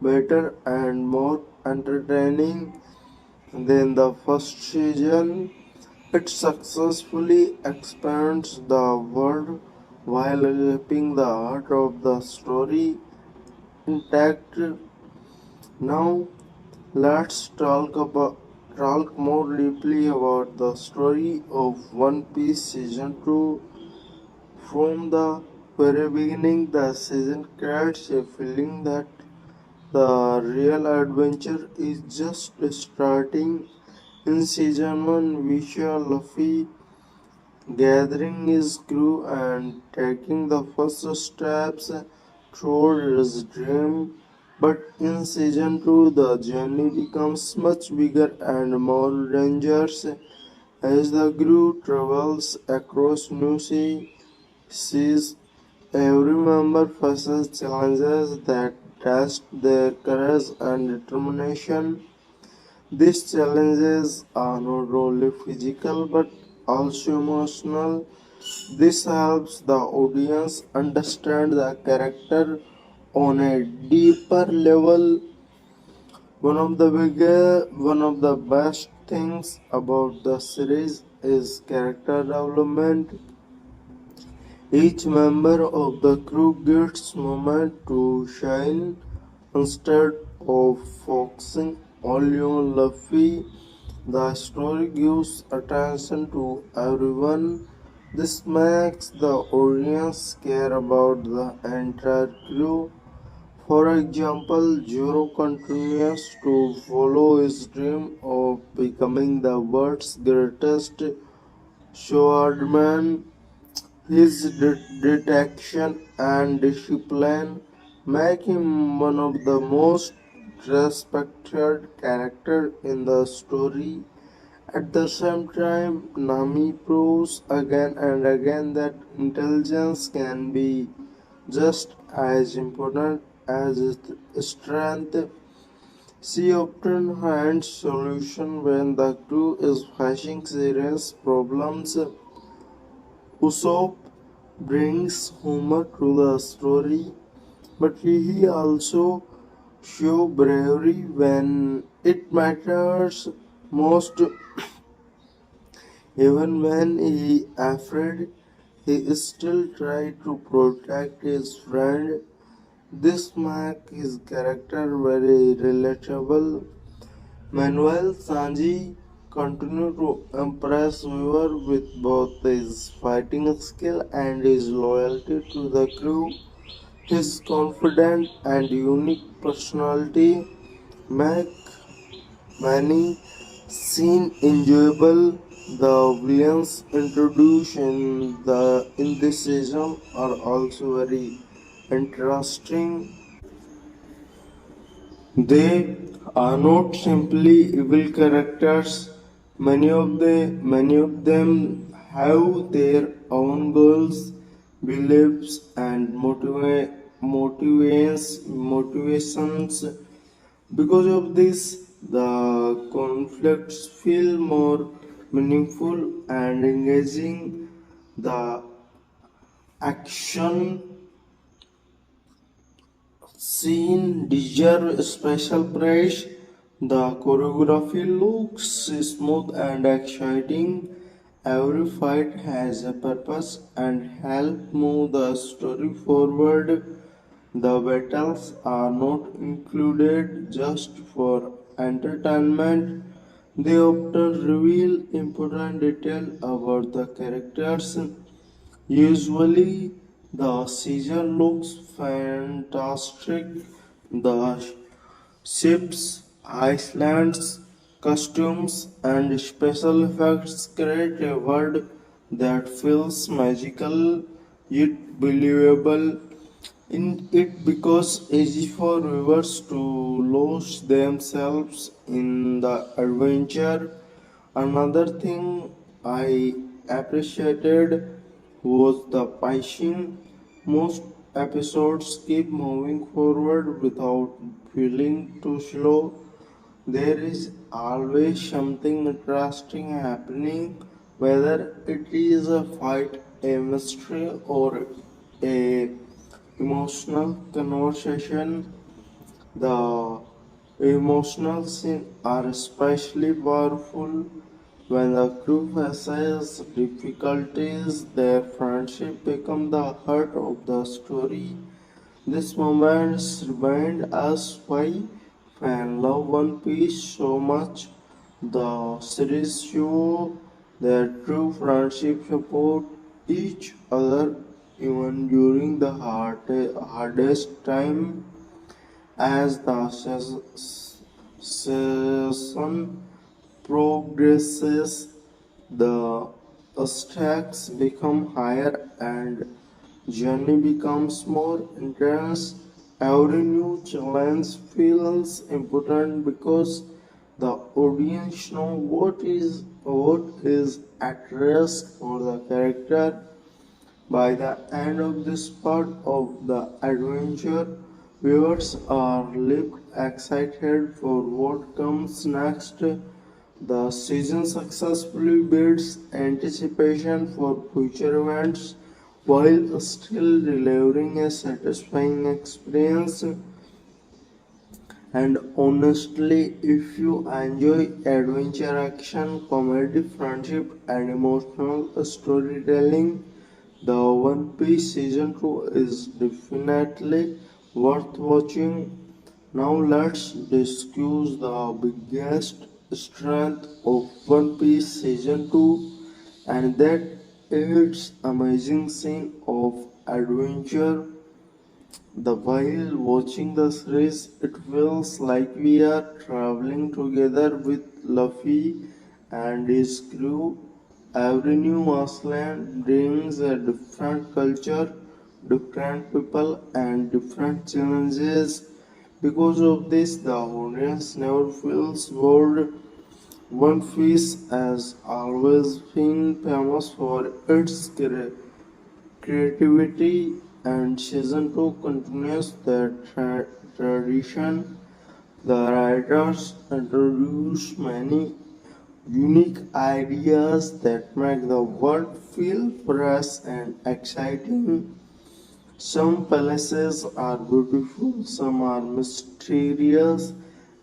S6: better, and more entertaining than the first season. It successfully expands the world while keeping the heart of the story intact. Now, let's talk more deeply about the story of One Piece season 2. From the very beginning, the season creates a feeling that The real adventure is just starting. In season 1, we saw Luffy gathering his crew and taking the first steps toward his dream. But in season 2, the journey becomes much bigger and more dangerous as the crew travels across new seas. Every member faces challenges that test their courage and determination. These challenges are not only physical but also emotional. This helps the audience understand the character on a deeper level. One of the best things about the series is character development. Each member of the crew gets moment to shine instead of focusing only on Luffy. The story gives attention to everyone. This makes the audience care about the entire crew. For example, Zoro continues to follow his dream of becoming the world's greatest swordman. His detection and discipline make him one of the most respected characters in the story. At the same time, Nami proves again and again that intelligence can be just as important as strength. She often finds solutions when the crew is facing serious problems. Usopp brings humor to the story, but he also shows bravery when it matters most. Even when he is afraid, he still tries to protect his friend. This makes his character very relatable. Meanwhile, Sanji continues to impress viewers with both his fighting skill and his loyalty to the crew. His confident and unique personality make many scenes enjoyable. The villains introduced in this season are also very interesting. They are not simply evil characters. Many of them have their own goals, beliefs, and motivations. Because of this, the conflicts feel more meaningful and engaging. The action scene deserve special praise. The choreography looks smooth and exciting. Every fight has a purpose and help move the story forward. The battles are not included just for entertainment. They often reveal important detail about the characters. Usually, the season looks fantastic. The ships, islands, costumes, and special effects create a world that feels magical yet believable. In it becomes easy for viewers to lose themselves in the adventure. Another thing I appreciated was the pacing. Most episodes keep moving forward without feeling too slow. There is always something interesting happening, whether it is a fight, a mystery, or a emotional conversation. The emotional scenes are especially powerful when the crew faces difficulties. Their friendship becomes the heart of the story. These moments remind us why fans love One Piece so much. The series show that true friendship support each other even during the hardest time. As the season progresses, the stakes become higher and journey becomes more intense. Every new challenge feels important because the audience know what is at risk for the character. By the end of this part of the adventure, viewers are left excited for what comes next. The season successfully builds anticipation for future events while still delivering a satisfying experience. And honestly, if you enjoy adventure, action, comedy, friendship, and emotional storytelling, the One Piece Season 2 is definitely worth watching. Now let's discuss the biggest strength of One Piece Season 2, and that its amazing scene of adventure. The while watching the series, it feels like we are traveling together with Luffy and his crew. Every new island brings a different culture, different people, and different challenges. Because of this, the audience never feels bored. One Piece has always been famous for its creativity, and season 2 continues that tradition. The writers introduce many unique ideas that make the world feel fresh and exciting. Some palaces are beautiful, some are mysterious,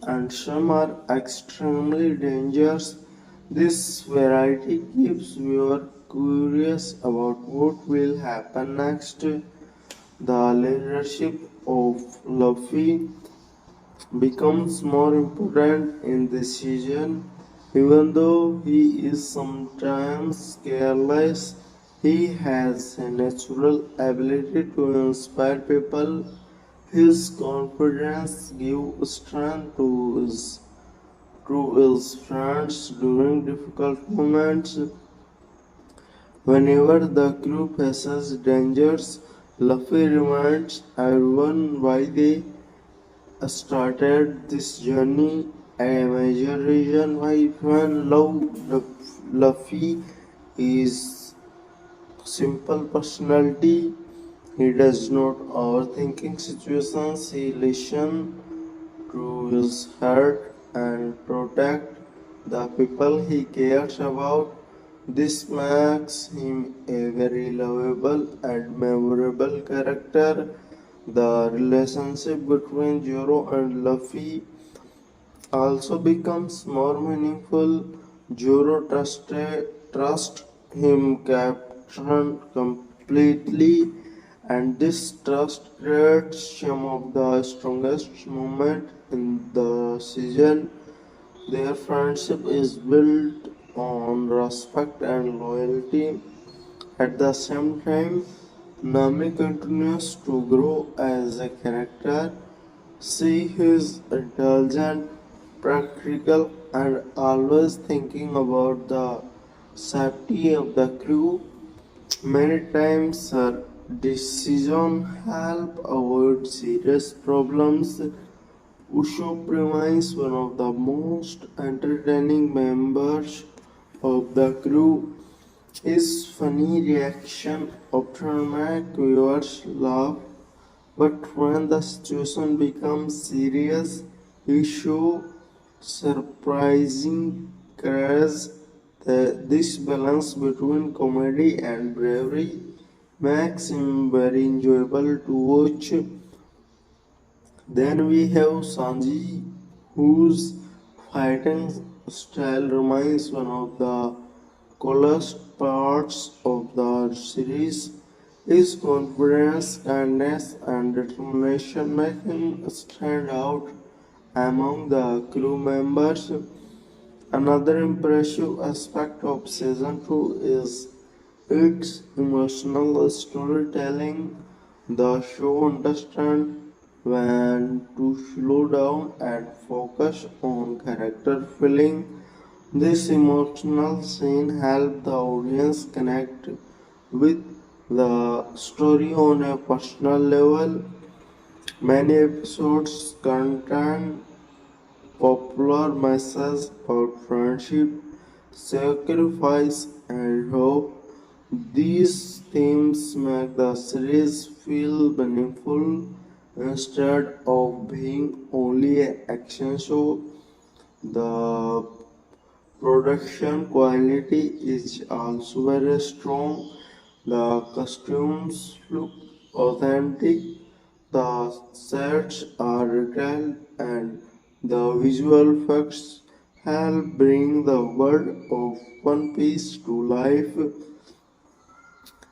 S6: and some are extremely dangerous. This variety keeps viewers curious about what will happen next. The leadership of Luffy becomes more important in this season. Even though he is sometimes careless, he has a natural ability to inspire people. His confidence gives strength to his friends during difficult moments. Whenever the crew faces dangers, Luffy reminds everyone why they started this journey. A major reason why everyone love Luffy is simple personality. He does not overthinking situations. He listens to his heart and protect the people he cares about. This makes him a very lovable and memorable character. The relationship between Zoro and Luffy also becomes more meaningful. Zoro trust him captain completely, and this trust creates some of the strongest moments in the season. Their friendship is built on respect and loyalty. At the same time, Nami continues to grow as a character. She is intelligent, practical, and always thinking about the safety of the crew. Many times her decisions help avoid serious problems. Usopp remains one of the most entertaining members of the crew. His funny reaction often make viewers laugh, but when the situation becomes serious, he shows surprising courage. This balance between comedy and bravery makes him very enjoyable to watch. Then we have Sanji, whose fighting style remains one of the coolest parts of the series. His confidence, kindness, and determination make him stand out among the crew members. Another impressive aspect of season 2 is its emotional storytelling. The show understands when to slow down and focus on character feeling. This emotional scene helped the audience connect with the story on a personal level. Many episodes contain popular messages about friendship, sacrifice, and hope. These themes make the series feel meaningful instead of being only an action show. The production quality is also very strong. The costumes look authentic, the sets are detailed, and the visual effects help bring the world of One Piece to life.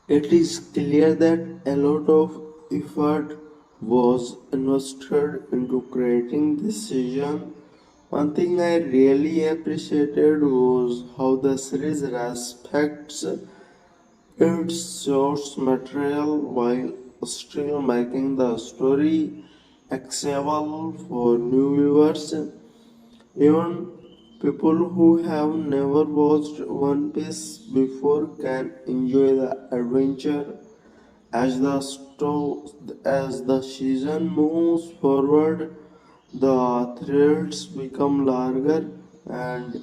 S6: It is clear that a lot of effort was invested into creating this season. One thing I really appreciated was how the series respects its source material while still making the story accessible for new viewers. Even people who have never watched One Piece before can enjoy the adventure as the season moves forward. The threats become larger and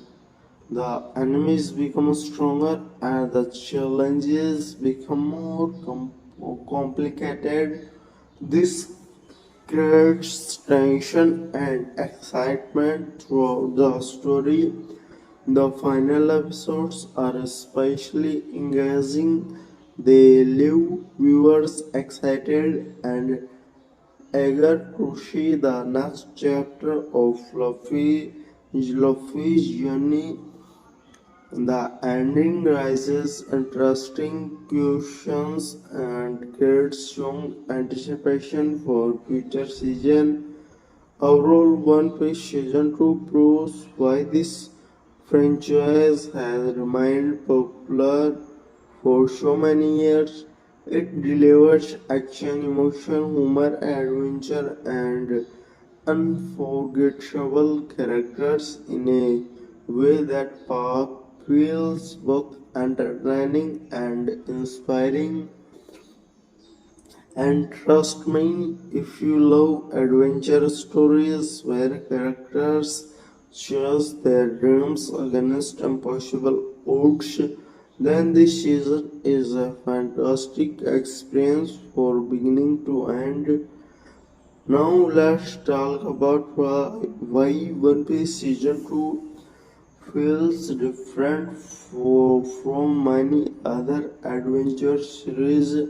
S6: the enemies become stronger and the challenges become more complicated. This creates tension and excitement throughout the story. The final episodes are especially engaging. They leave viewers excited and eager to see the next chapter of Luffy's journey. The ending raises interesting questions and creates strong anticipation for future season. Overall, One Piece Season 2 proves why this franchise has remained popular for so many years. It delivers action, emotion, humor, adventure, and unforgettable characters in a way that feels both entertaining and inspiring. And trust me, if you love adventure stories where characters chase their dreams against impossible odds, then this season is a fantastic experience for beginning to end. Now let's talk about why One Piece Season 2 feels different from many other adventure series.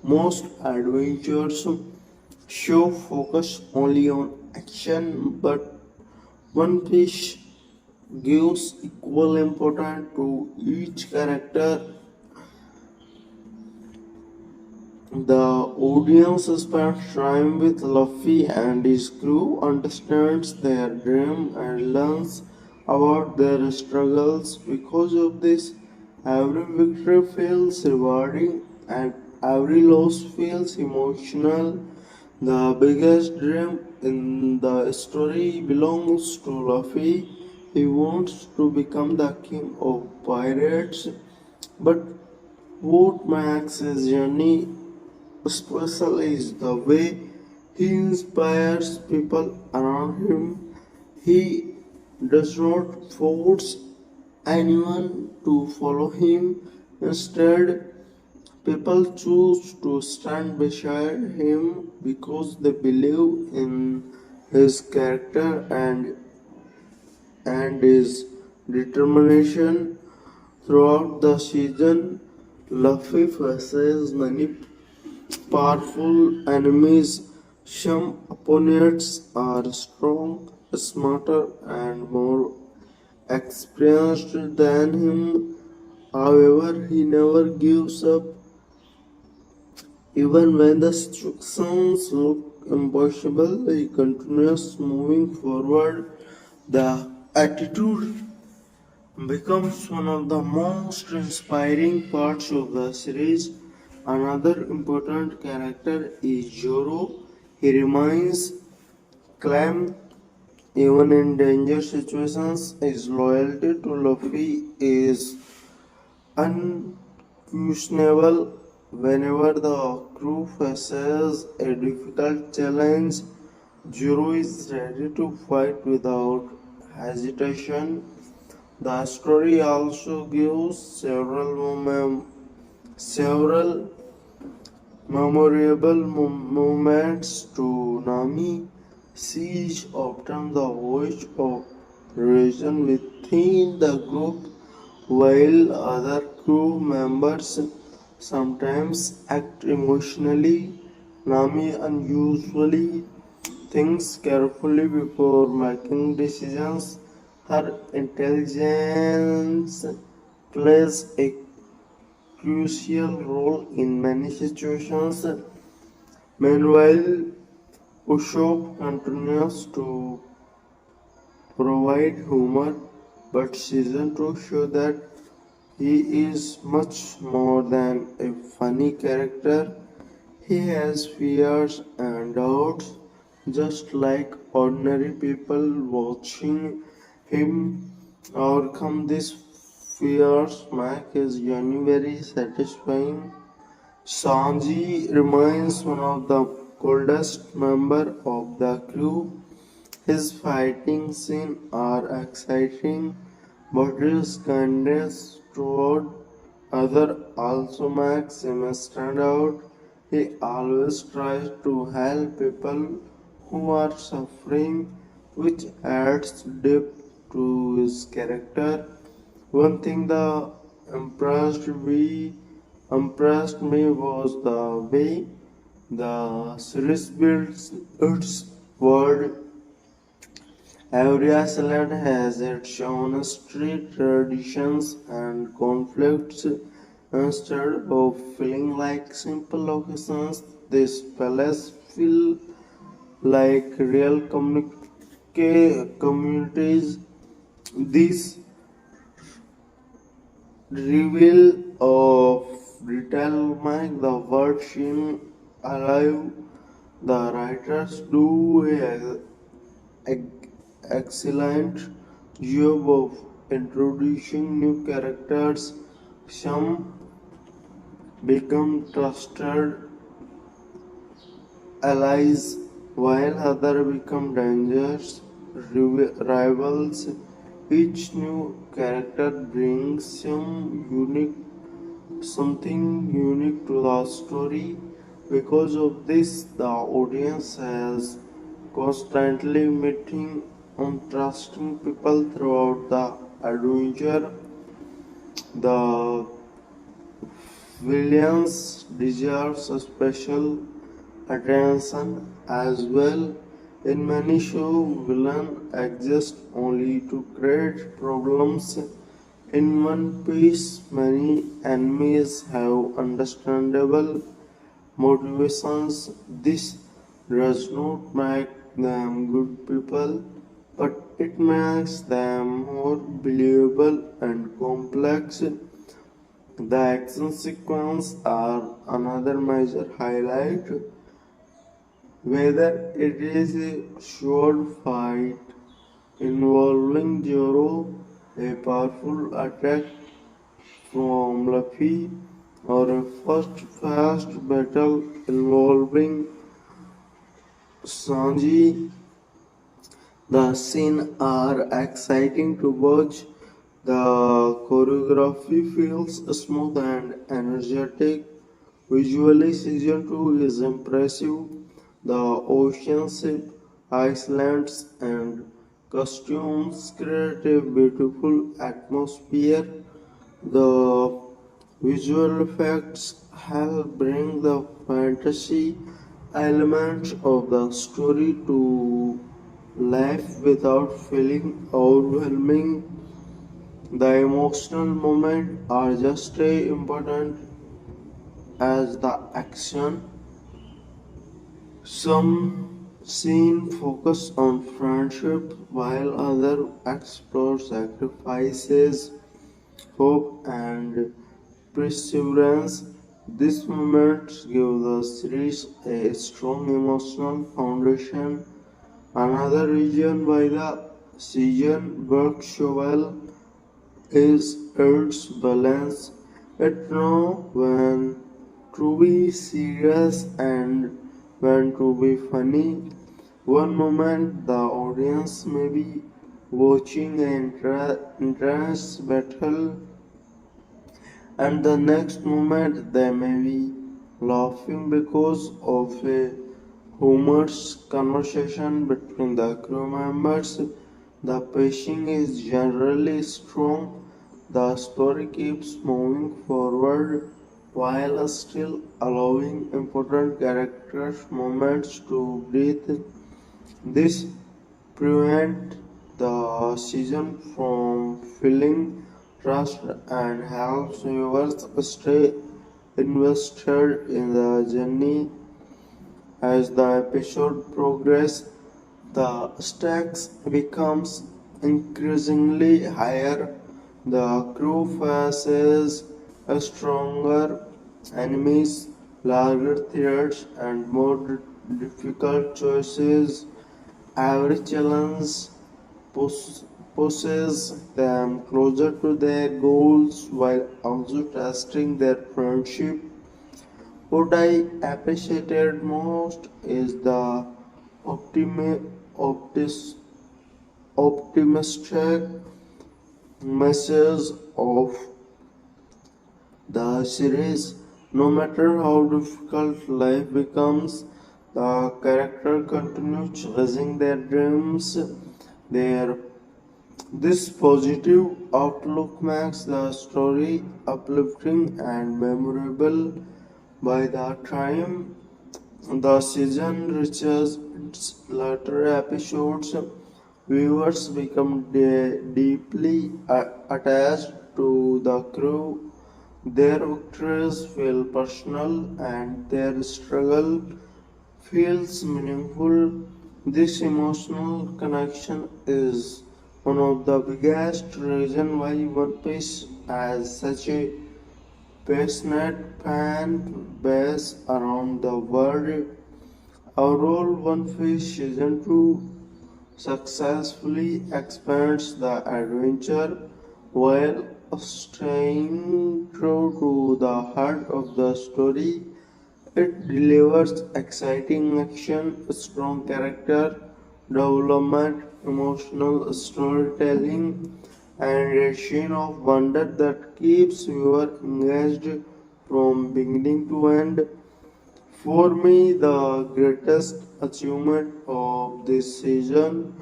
S6: Most adventures show focus only on action, but One Piece gives equal importance to each character. The audience spends time with Luffy and his crew, understands their dream, and learns about their struggles. Because of this, every victory feels rewarding and every loss feels emotional. The biggest dream in the story belongs to Luffy. He wants to become the king of pirates, but what makes his journey special is the way he inspires people around him. He does not force anyone to follow him. Instead, people choose to stand beside him because they believe in his character and his determination. Throughout the season, Luffy faces many powerful enemies. Some opponents are strong, smarter, and more experienced than him. However, he never gives up. Even when the situations look impossible, he continues moving forward. The attitude becomes one of the most inspiring parts of the series. Another important character is Zoro. He remains calm even in danger situations. His loyalty to Luffy is unquestionable. Whenever the crew faces a difficult challenge, Zoro is ready to fight without hesitation. The story also gives several memorable moments to Nami. She is often the voice of reason within the group, while other crew members sometimes act emotionally. Nami unusually thinks carefully before making decisions. Her intelligence plays a crucial role in many situations. Meanwhile, Usopp continues to provide humor, but season 2 shows that he is much more than a funny character. He has fears and doubts, just like ordinary people. Watching him overcome these fears make his journey very satisfying. Sanji remains one of the coldest members of the crew. His fighting scenes are exciting, but his kindness toward others also makes him stand out. He always tries to help people who are suffering, which adds depth to his character. One thing that impressed me was the way the series builds its world. Every island has its own history, traditions, and conflicts. Instead of feeling like simple locations, these palaces feel like real communities. This reveal of detail make the world seem alive. The writers do excellent job of introducing new characters. Some become trusted allies, while others become dangerous rivals. Each new character brings something unique to the story. Because of this, the audience has constantly meeting and trusting people throughout the adventure. The villains deserves a special attention as well. In many shows, villains exist only to create problems. In One Piece, many enemies have understandable motivations. This does not make them good people, but it makes them more believable and complex. The action sequences are another major highlight. Whether it is a sword fight involving Zoro, a powerful attack from Luffy, or a first fast battle involving Sanji, the scenes are exciting to watch. The choreography feels smooth and energetic. Visually, season 2 is impressive. The ocean ship, islands, and costumes create a beautiful atmosphere. The visual effects help bring the fantasy elements of the story to life without feeling overwhelming. The emotional moments are just as important as the action. Some scenes focus on friendship while others explore sacrifices, hope, and perseverance. These moments give the series a strong emotional foundation. Another reason why the season works so well is its balance. It knows when to be serious and when to be funny. One moment the audience may be watching an intense battle, and the next moment they may be laughing because of a humorous conversation between the crew members. The pacing is generally strong. The story keeps moving forward while still allowing important characters moments to breathe. This prevents the season from feeling rushed and helps viewers stay invested in the journey. As the episode progresses, the stakes becomes increasingly higher. The crew faces a stronger enemies, larger threats, and more difficult choices. Every challenge pus- pushes them closer to their goals while also testing their friendship. What I appreciated most is the optis- optimistic message of the series. No matter how difficult life becomes, the character continues chasing their dreams. Their This positive outlook makes the story uplifting and memorable. By the time the season reaches its latter episodes, viewers become deeply attached to the crew. Their victories feel personal and their struggle feels meaningful. This emotional connection is one of the biggest reasons why One Piece has such a passionate fan base around the world. Overall, One Piece Season 2 successfully expands the adventure while staying true to the heart of the story. It delivers exciting action, strong character development, emotional storytelling, and a sheen of wonder that keeps viewer engaged from beginning to end. For me, the greatest achievement of this season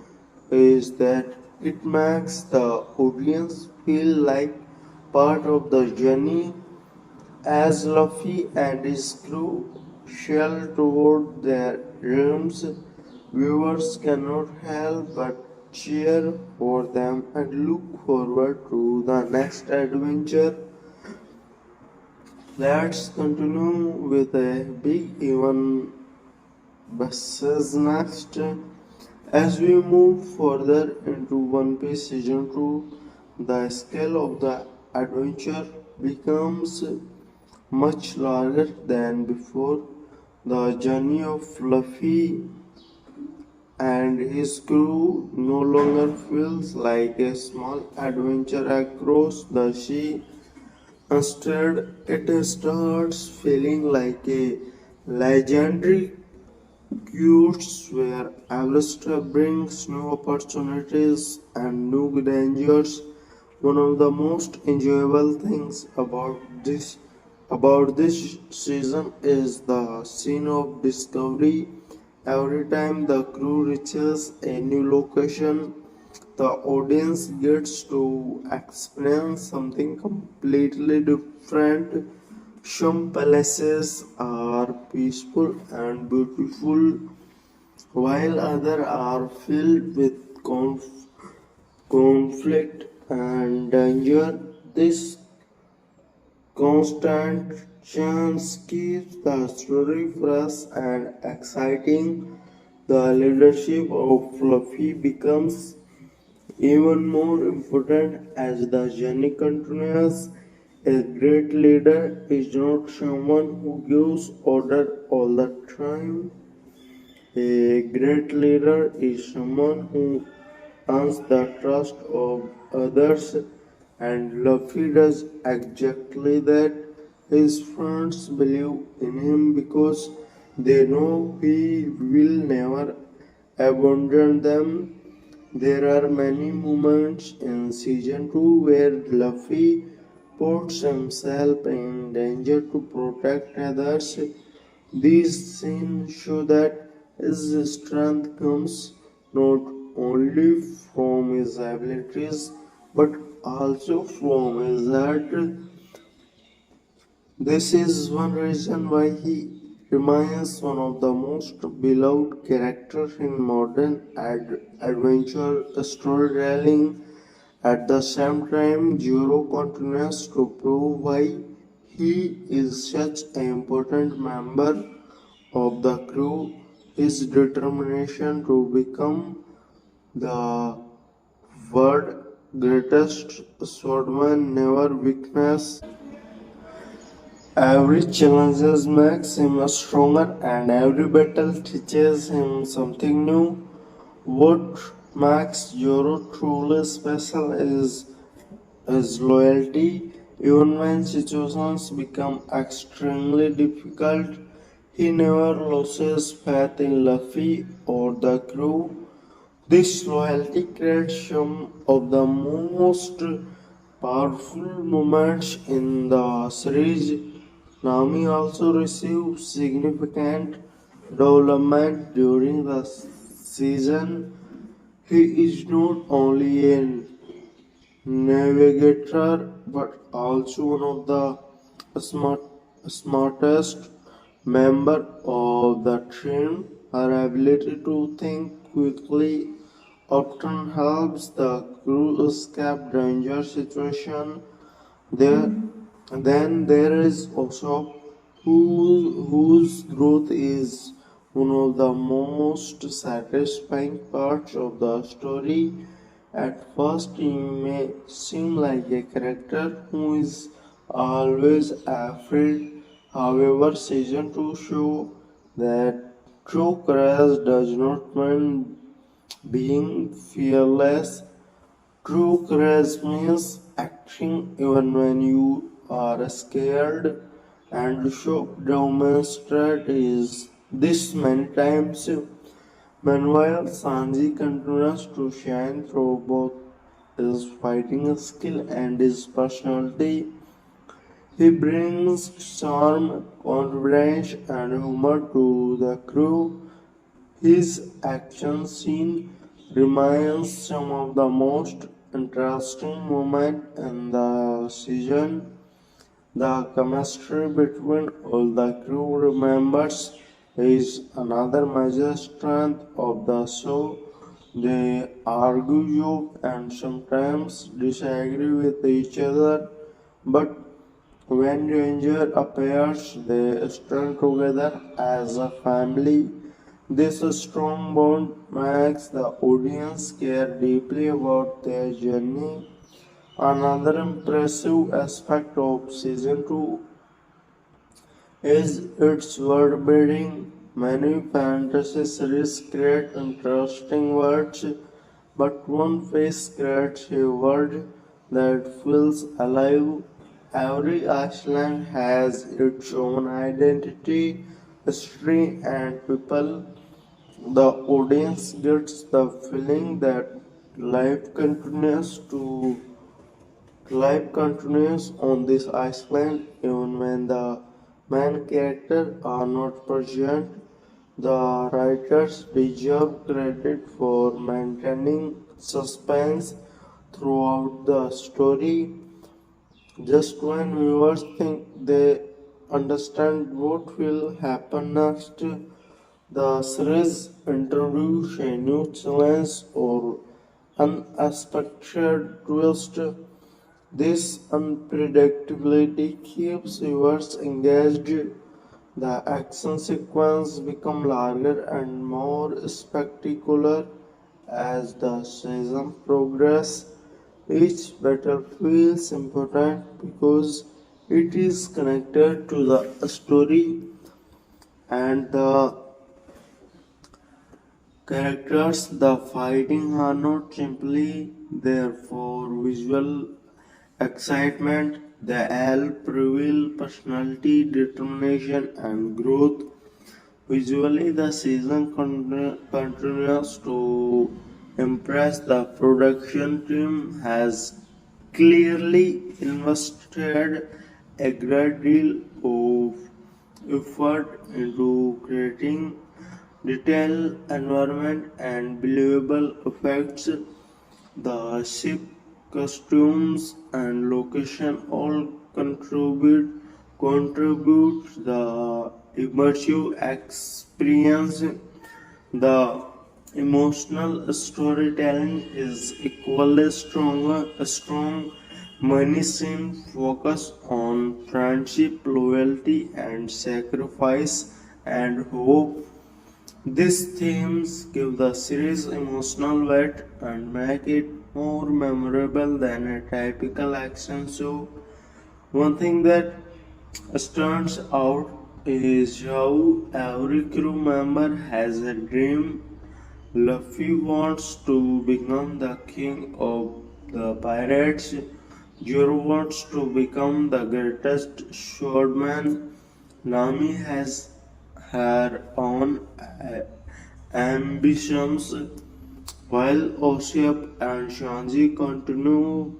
S6: is that it makes the audience feel like part of the journey. As Luffy and his crew sail toward their dreams, viewers cannot help but cheer for them and look forward to the next adventure. Let's continue with a big event versus next. As we move further into One Piece Season 2, the scale of the adventure becomes much larger than before. The journey of Fluffy and his crew no longer feels like a small adventure across the sea. Instead, it starts feeling like a legendary quest where every step brings new opportunities and new dangers. One of the most enjoyable things about this season is the scene of discovery. Every time the crew reaches a new location, the audience gets to experience something completely different. Some palaces are peaceful and beautiful, while others are filled with conflict and danger. This constant chance keeps the story fresh and exciting. The leadership of Fluffy becomes even more important as the journey continues. A great leader is not someone who gives order all the time. A great leader is someone who earns the trust of others, and Luffy does exactly that. His friends believe in him because they know he will never abandon them. There are many moments in season 2 where Luffy puts himself in danger to protect others. These scenes show that his strength comes not only from his abilities but also from his heart. This is one reason why he remains one of the most beloved characters in modern adventure storytelling. At the same time, Zoro continues to prove why he is such an important member of the crew. His determination to become the world's greatest swordman never weakness. Every challenge makes him stronger and every battle teaches him something new. What makes Zoro truly special is his loyalty. Even when situations become extremely difficult, he never loses faith in Luffy or the crew. This loyalty creates some of the most powerful moments in the series. Nami also received significant development during the season. He is not only a navigator but also one of the smartest member of the team. Her ability to think quickly often helps the crew escape dangerous situations. There, then there is also whose growth is one of the most satisfying parts of the story. At first, he may seem like a character who is always afraid. However, season 2 show that true courage does not mean being fearless. True courage means acting even when you are scared, and show demonstrate is this many times. Meanwhile, Sanji continues to shine through both his fighting skill and his personality. He brings charm, confidence, and humor to the crew. His action scene remains some of the most interesting moments in the season. The chemistry between all the crew members is another major strength of the show. They argue, joke, and sometimes disagree with each other, but when danger appears, they stand together as a family. This strong bond makes the audience care deeply about their journey. Another impressive aspect of season 2 is its world building. Many fantasy series create interesting worlds, but One Piece creates a world that feels alive. Every island has its own identity, history, and people. The audience gets the feeling that life continues to life continues on this island even when the main characters are not present. The writers deserve credit for maintaining suspense throughout the story. Just when viewers think they understand what will happen next, the series introduces a new challenge or unexpected twist. This unpredictability keeps viewers engaged. The action sequences become larger and more spectacular as the season progresses. Each battle feels important because it is connected to the story and the characters. The fighting are not simply there for visual excitement, they help reveal personality, determination, and growth. Visually, the season continues to impress. The production team has clearly invested a great deal of effort into creating detailed environment and believable effects. The ship, costumes, and location all contribute the immersive experience. The emotional storytelling is equally strong. Many scenes focus on friendship, loyalty, and sacrifice and hope. These themes give the series emotional weight and make it more memorable than a typical action show. One thing that stands out is how every crew member has a dream. Luffy wants to become the king of the pirates. Zoro wants to become the greatest swordman. Nami has her own ambitions, while Oshep and Shanji continue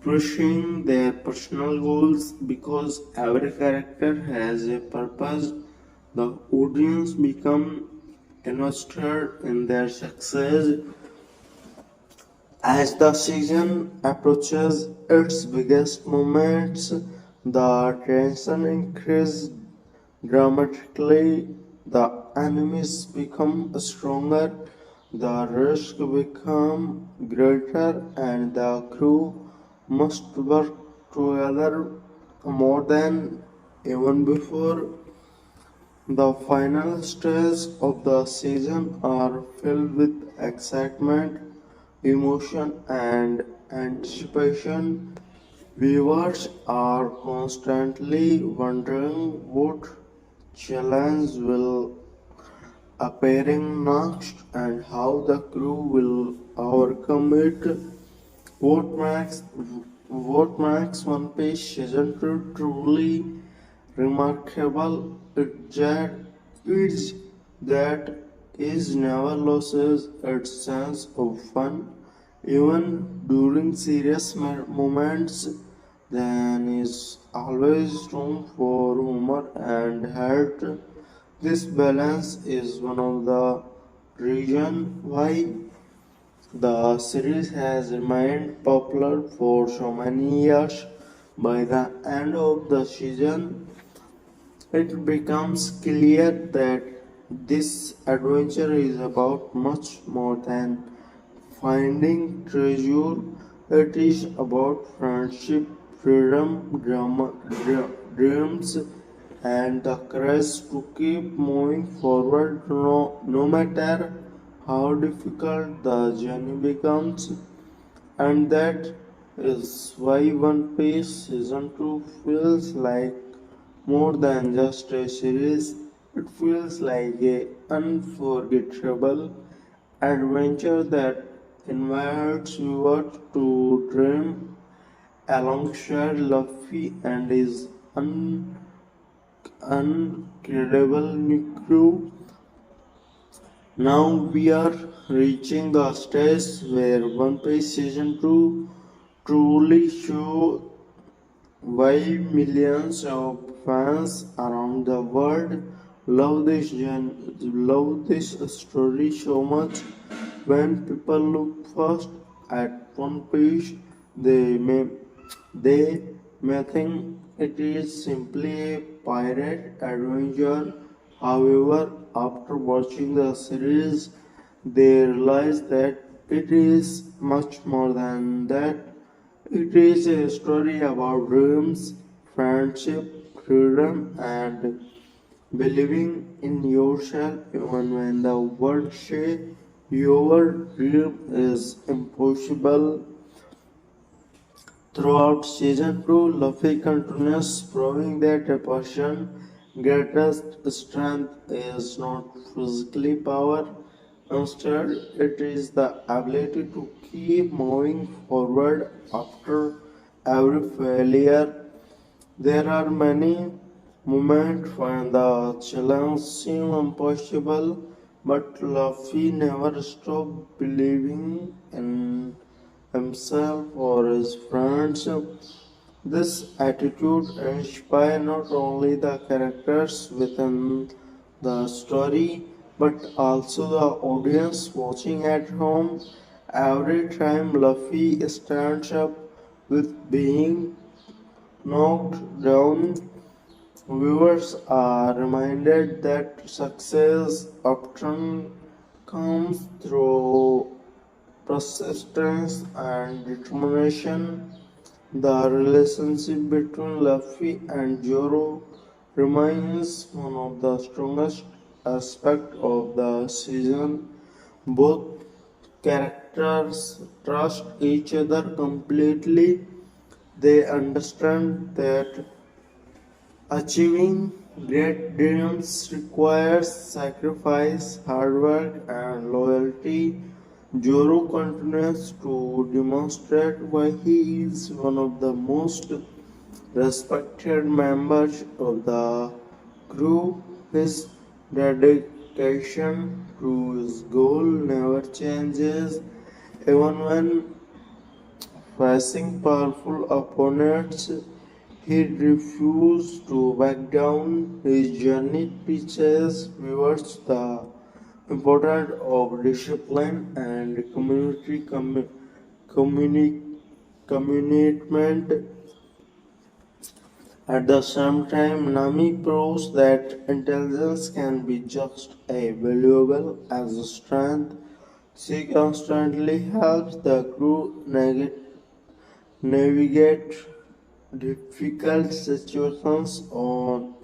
S6: pushing their personal goals. Because every character has a purpose, the audience become invested in their success. As the season approaches its biggest moments, the tension increases dramatically. The enemies become stronger, the risk become greater, and the crew must work together more than even before. The final stages of the season are filled with excitement, emotion, and anticipation. Viewers are constantly wondering what challenge will appearing next and how the crew will overcome it. What makes what makes One Piece season 2 truly remarkable is that it never loses its sense of fun, even during serious moments. There is always room for humor and heart. This balance is one of the reasons why the series has remained popular for so many years. By the end of the season, it becomes clear that this adventure is about much more than finding treasure. It is about friendship, freedom, dreams, and the courage to keep moving forward no matter how difficult the journey becomes. And that is why One Piece Season 2 feels like more than just a series. It feels like a unforgettable adventure that invites viewers to dream alongside Luffy and his incredible new crew. Now we are reaching the stage where One Piece Season 2 truly show why millions of fans around the world love this story so much. When people look first at One Piece, they may they may think it is simply a pirate adventure. However, after watching the series, they realize that it is much more than that. It is a story about dreams, friendship, freedom, and believing in yourself even when the world shakes. Your dream is impossible. Throughout season 2, Luffy continues proving that a person's greatest strength is not physically power. Instead, it is the ability to keep moving forward after every failure. There are many moments when the challenge seems impossible, but Luffy never stopped believing in himself or his friends. This attitude inspires not only the characters within the story but also the audience watching at home. Every time Luffy stands up with being knocked down, viewers are reminded that success often comes through persistence and determination. The relationship between Luffy and Zoro remains one of the strongest aspects of the season. Both characters trust each other completely. They understand that achieving great dreams requires sacrifice, hard work, and loyalty. Joro continues to demonstrate why he is one of the most respected members of the crew. His dedication to his goal never changes, even when facing powerful opponents. He refused to back down. His journey teaches viewers the importance of discipline and commitment. At the same time, Nami proves that intelligence can be just as valuable as strength. She constantly helps the crew navigate difficult situations on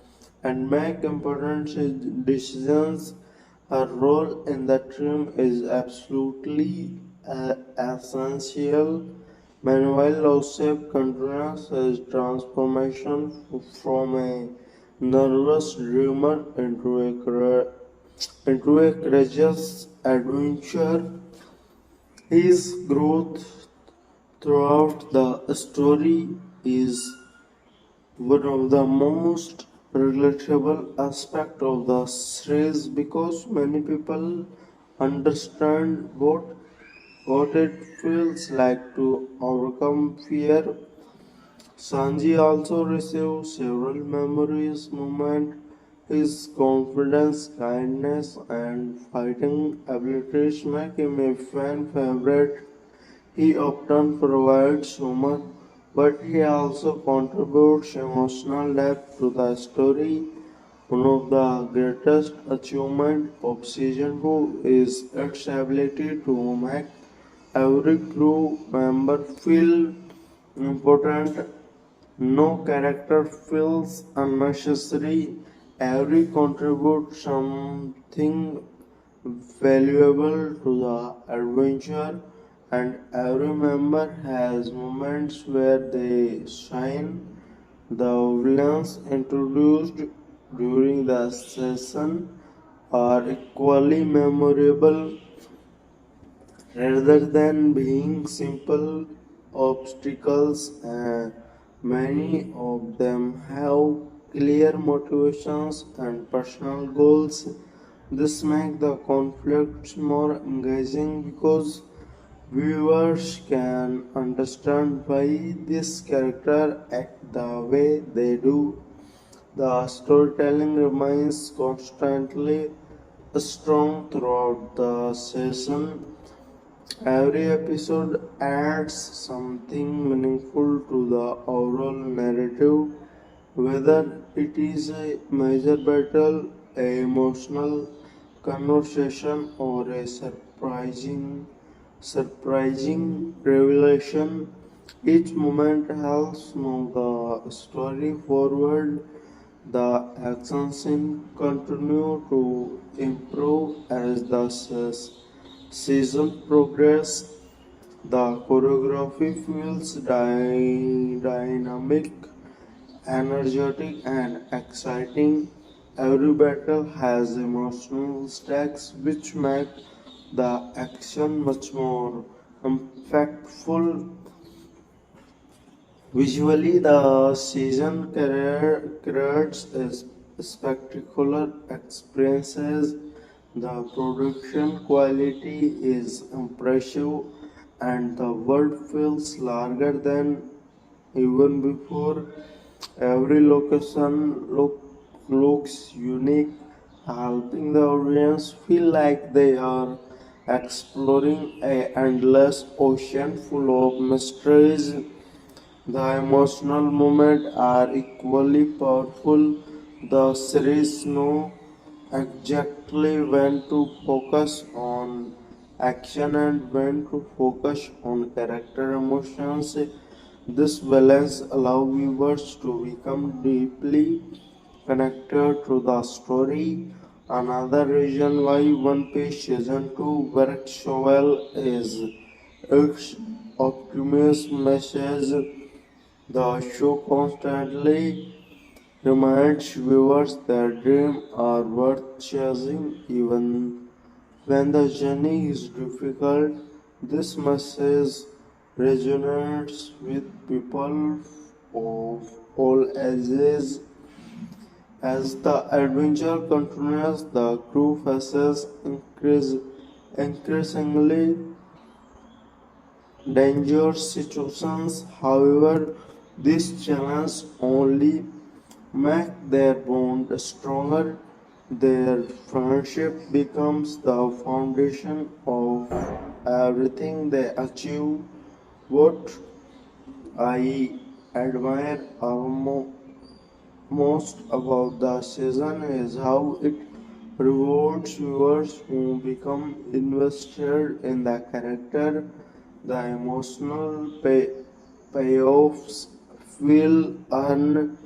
S6: and make important decisions. Her role in the team is absolutely essential. Meanwhile, Joseph continues his transformation from a nervous dreamer into a courageous adventurer. His growth throughout the story is one of the most relatable aspects of the series because many people understand what it feels like to overcome fear. Sanji also received several memories moments. His confidence, kindness, and fighting abilities make him a fan favorite. He often provides humor, but he also contributes emotional depth to the story. One of the greatest achievements of season 2 is its ability to make every crew member feel important. No character feels unnecessary. Every contributes something valuable to the adventure, and every member has moments where they shine. The villains introduced during the session are equally memorable rather than being simple obstacles, and many of them have clear motivations and personal goals. This makes the conflicts more engaging because viewers can understand why this character act the way they do. The storytelling remains constantly strong throughout the season. Every episode adds something meaningful to the overall narrative, whether it is a major battle, a emotional conversation, or a surprising revelation. Each moment helps move the story forward. The action scene continue to improve as the season progress, the choreography feels dynamic, energetic, and exciting. Every battle has emotional stakes which make the action much more impactful. Visually, the season creates spectacular experiences. The production quality is impressive, and the world feels larger than even before. Every looks unique, helping the audience feel like they are exploring a endless ocean full of mysteries. The emotional moments are equally powerful. The series knows exactly when to focus on action and when to focus on character emotions. This balance allows viewers to become deeply connected to the story. Another reason why One Piece Season 2 works so well is its optimist message. The show constantly reminds viewers that dreams are worth chasing even when the journey is difficult. This message resonates with people of all ages. As the adventure continues, the crew faces increasingly dangerous situations. However, these challenges only make their bond stronger. Their friendship becomes the foundation of everything they achieve. What I admire most about the season is how it rewards viewers who become invested in the character. The emotional payoffs feel earned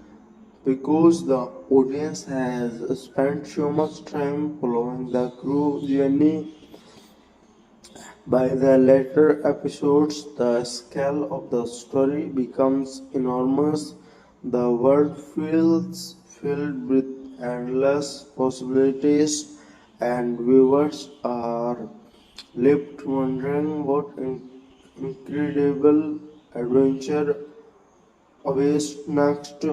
S6: because the audience has spent so much time following the crew journey. By the later episodes, the scale of the story becomes enormous. The world feels filled with endless possibilities, and viewers are left wondering what incredible adventure awaits next.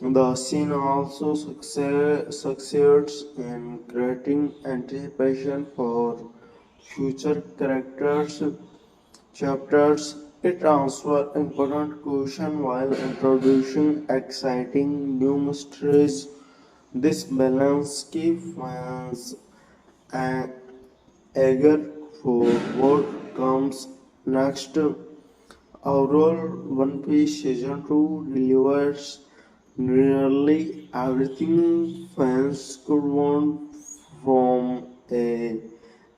S6: The scene also succeeds in creating anticipation for future characters chapters. It answers important questions while introducing exciting new mysteries. This balance keeps fans and eager for what comes next. Overall, One Piece Season 2 delivers nearly everything fans could want from a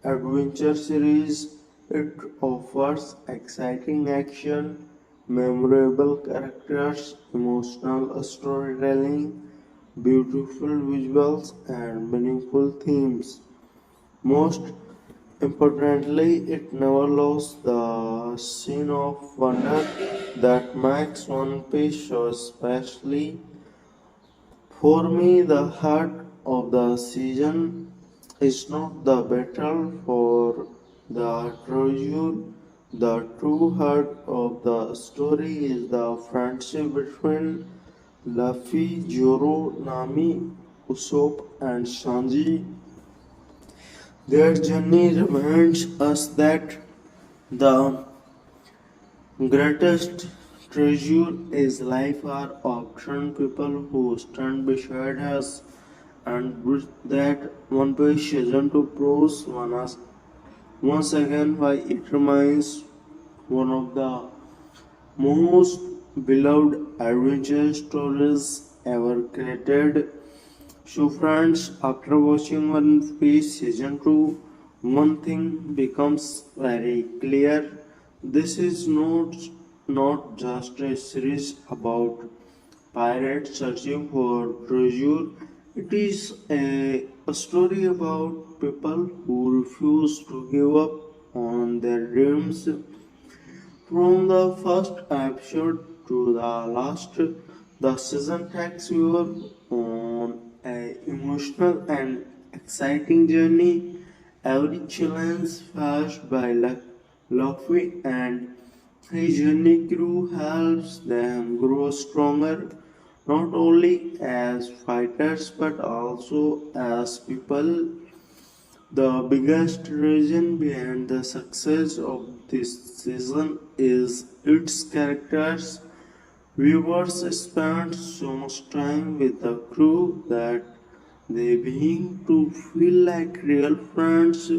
S6: adventure series. It offers exciting action, memorable characters, emotional storytelling, beautiful visuals, and meaningful themes. Most importantly, it never lost the scene of wonder that makes One Piece so specially. For me, the heart of the season is not the battle for the treasure. The true heart of the story is the friendship between Luffy, Zoro, Nami, Usopp, and Sanji. Their journey reminds us that the greatest treasure is life are often people who stand beside us, and with that One Piece season to prove once again why it remains one of the most beloved adventure stories ever created. So friends, after watching One Piece Season 2, one thing becomes very clear. This is not just a series about pirates searching for treasure. It is a A story about people who refuse to give up on their dreams. From the first episode to the last, the season takes you on an emotional and exciting journey. Every challenge faced by Luffy and his journey crew helps them grow stronger, not only as fighters but also as people. The biggest reason behind the success of this season is its characters. Viewers spend so much time with the crew that they begin to feel like real friends.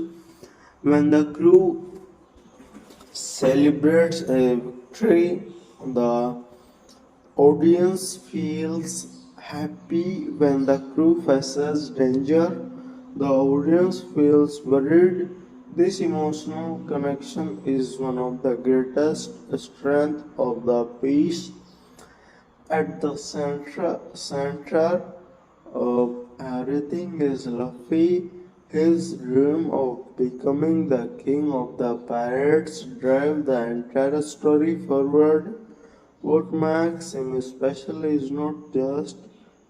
S6: When the crew celebrates a victory, the audience feels happy. When the crew faces danger, the audience feels worried. This emotional connection is one of the greatest strengths of the piece. At the center of everything is Luffy. His dream of becoming the king of the pirates drives the entire story forward. What makes him special is not just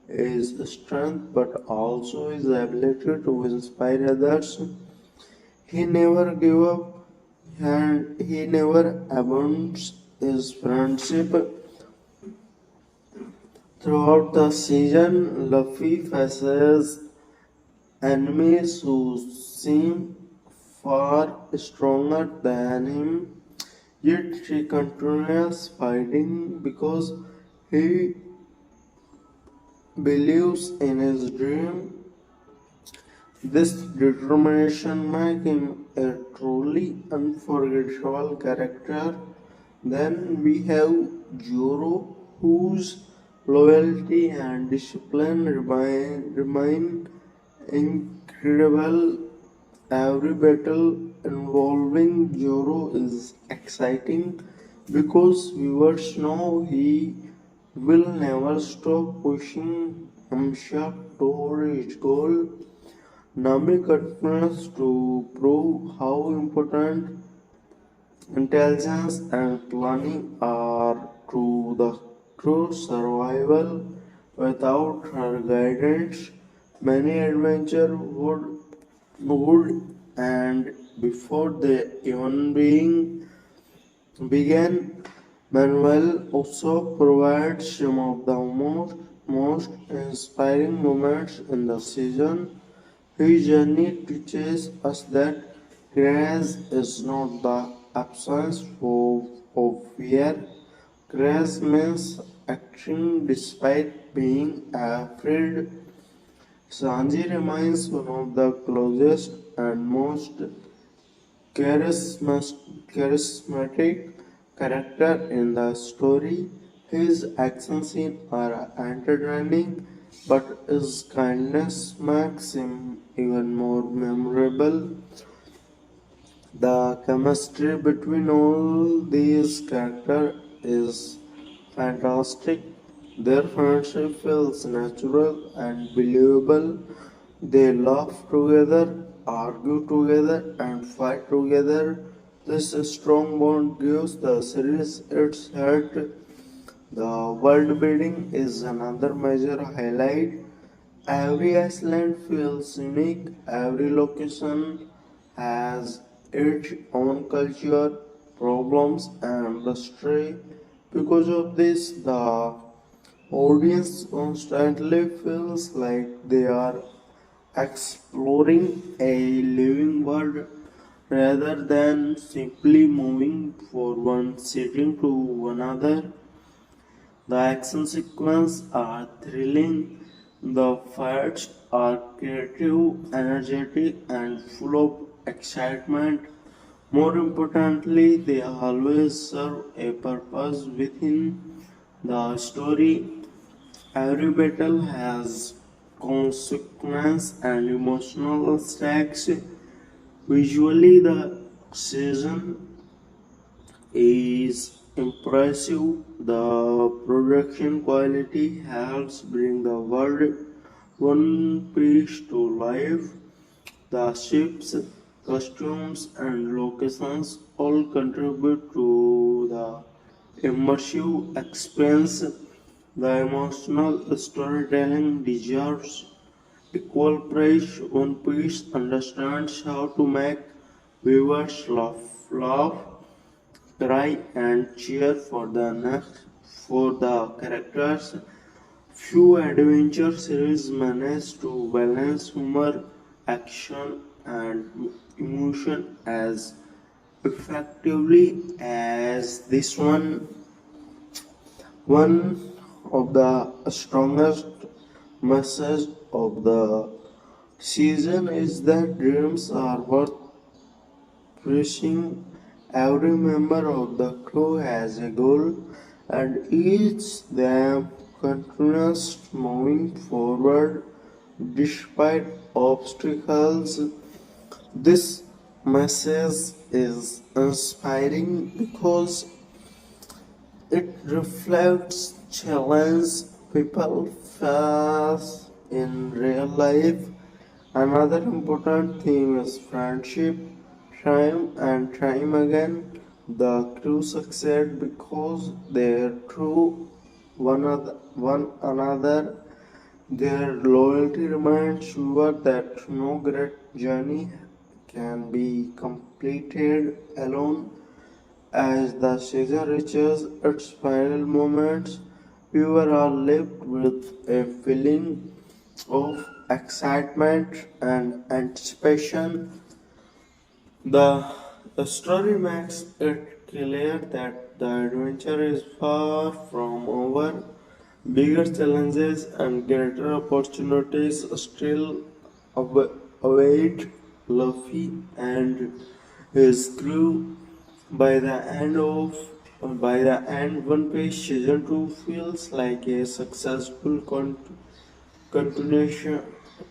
S6: his strength but also his ability to inspire others. He never gave up and he never abandons his friendship. Throughout the season, Luffy faces enemies who seem far stronger than him, yet he continues fighting because he believes in his dream. This determination makes him a truly unforgettable character. Then we have Joro, whose loyalty and discipline remain incredible. Every battle involving Joro is exciting because viewers know he will never stop pushing himself toward his goal. Nami continues to prove how important intelligence and planning are to the crew's survival. Without her guidance, many adventures would end before they even began. Manuel also provides some of the most inspiring moments in the season. His journey teaches us that courage is not the absence of fear. Courage means acting despite being afraid. Sanji remains one of the closest and most charismatic character in the story. His action scenes are entertaining, but his kindness makes him even more memorable. The chemistry between all these characters is fantastic. Their friendship feels natural and believable. They laugh together, argue together, and fight together. This strong bond gives the series its heart. The world building is another major highlight. Every island feels unique, every location has its own culture, problems, and history. Because of this, the audience constantly feels like they are exploring a living world rather than simply moving from one setting to another. The action sequences are thrilling, the fights are creative, energetic, and full of excitement. More importantly, they always serve a purpose within the story. Every battle has consequence and emotional stakes. Visually, the season is impressive. The production quality helps bring the world One Piece to life. The ships, costumes, and locations all contribute to the immersive experience. The emotional storytelling deserves equal praise. One Piece understands how to make viewers laugh, cry, and cheer for the characters. Few adventure series manage to balance humor, action, and emotion as effectively as this one. One of the strongest messages of the season is that dreams are worth pursuing. Every member of the crew has a goal, and each them continues moving forward despite obstacles. This message is inspiring because it reflects challenge people face in real life. Another important theme is friendship. Time and time again, the crew succeed because they are true one another. Their loyalty reminds you that no great journey can be completed alone. As the season reaches its final moments, viewers are left with a feeling of excitement and anticipation. The story makes it clear that the adventure is far from over. Bigger challenges and greater opportunities still await Luffy and his crew. By the end of by the end, One Piece season 2 feels like a successful continuation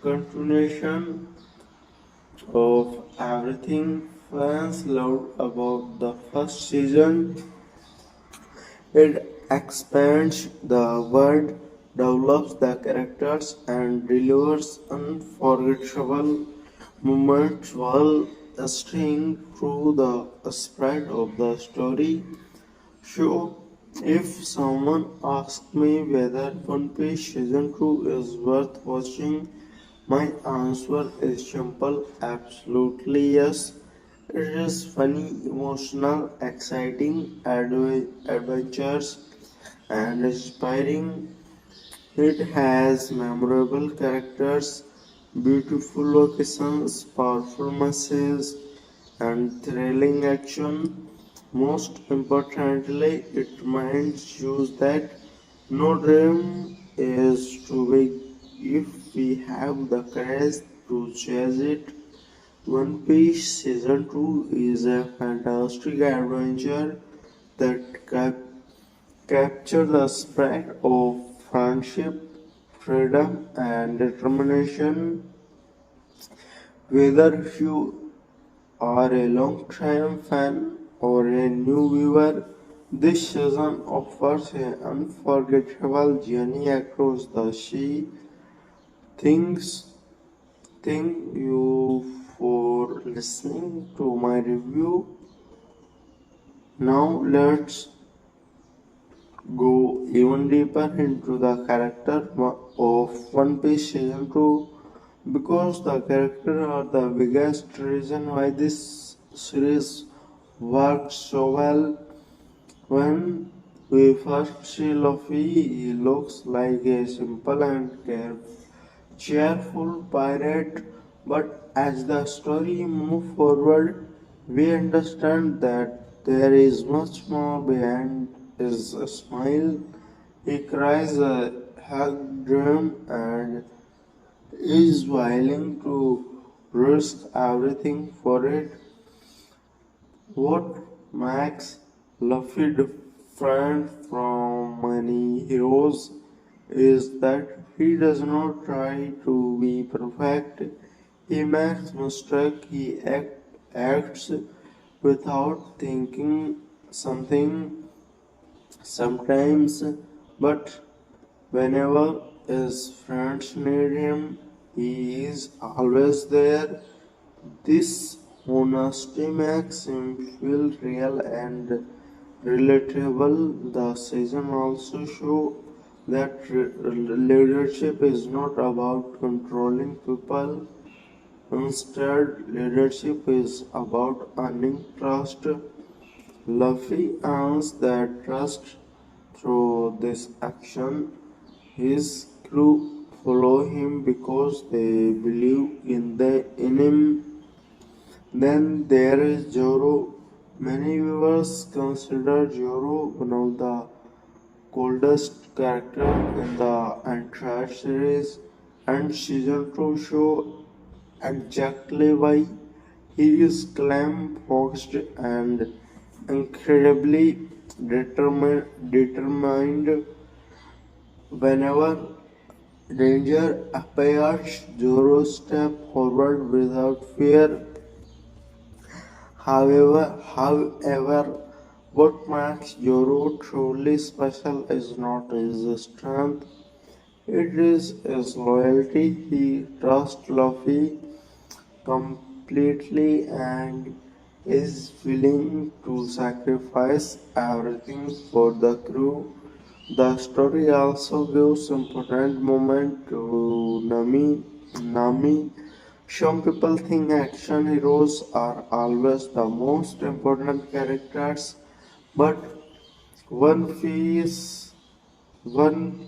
S6: continuation of everything fans loved about the first season. It expands the world, develops the characters, and delivers unforgettable moments while staying true to the spirit of the story. So, if someone asks me whether One Piece Season 2 is worth watching, my answer is simple: absolutely yes. It is funny, emotional, exciting, adventures, and inspiring. It has memorable characters, beautiful locations, powerful messages, and thrilling action. Most importantly, it reminds you that no dream is too big if we have the courage to chase it. One Piece Season 2 is a fantastic adventure that captures the spirit of friendship, freedom, and determination. Whether you are a long-time fan or a new viewer, this season offers an unforgettable journey across the sea. Thanks, thank you for listening to my review. Now let's go even deeper into the character of One Piece Season 2 because the characters are the biggest reason why this series works so well. When we first see Luffy, he looks like a simple and cheerful pirate, but as the story moves forward, we understand that there is much more behind his smile. He cries a hug dream and is willing to risk everything for it. What makes Luffy different from many heroes is that he does not try to be perfect. He makes mistakes, acts without thinking something sometimes, but whenever His friends need him. He is always there. This honesty makes him feel real and relatable. The season also shows that leadership is not about controlling people. Instead, leadership is about earning trust. Luffy earns that trust through this action. His crew follow him because they believe in him. Then there is Zoro. Many viewers consider Zoro one of the coldest characters in the entire series, and season 2 show exactly why. He is calm, focused, and incredibly determined. Whenever danger appears, Zoro steps forward without fear. However, what makes Zoro truly special is not his strength, it is his loyalty. He trusts Luffy completely and is willing to sacrifice everything for the crew. The story also gives important moment to Nami. Some people think action heroes are always the most important characters, but one piece one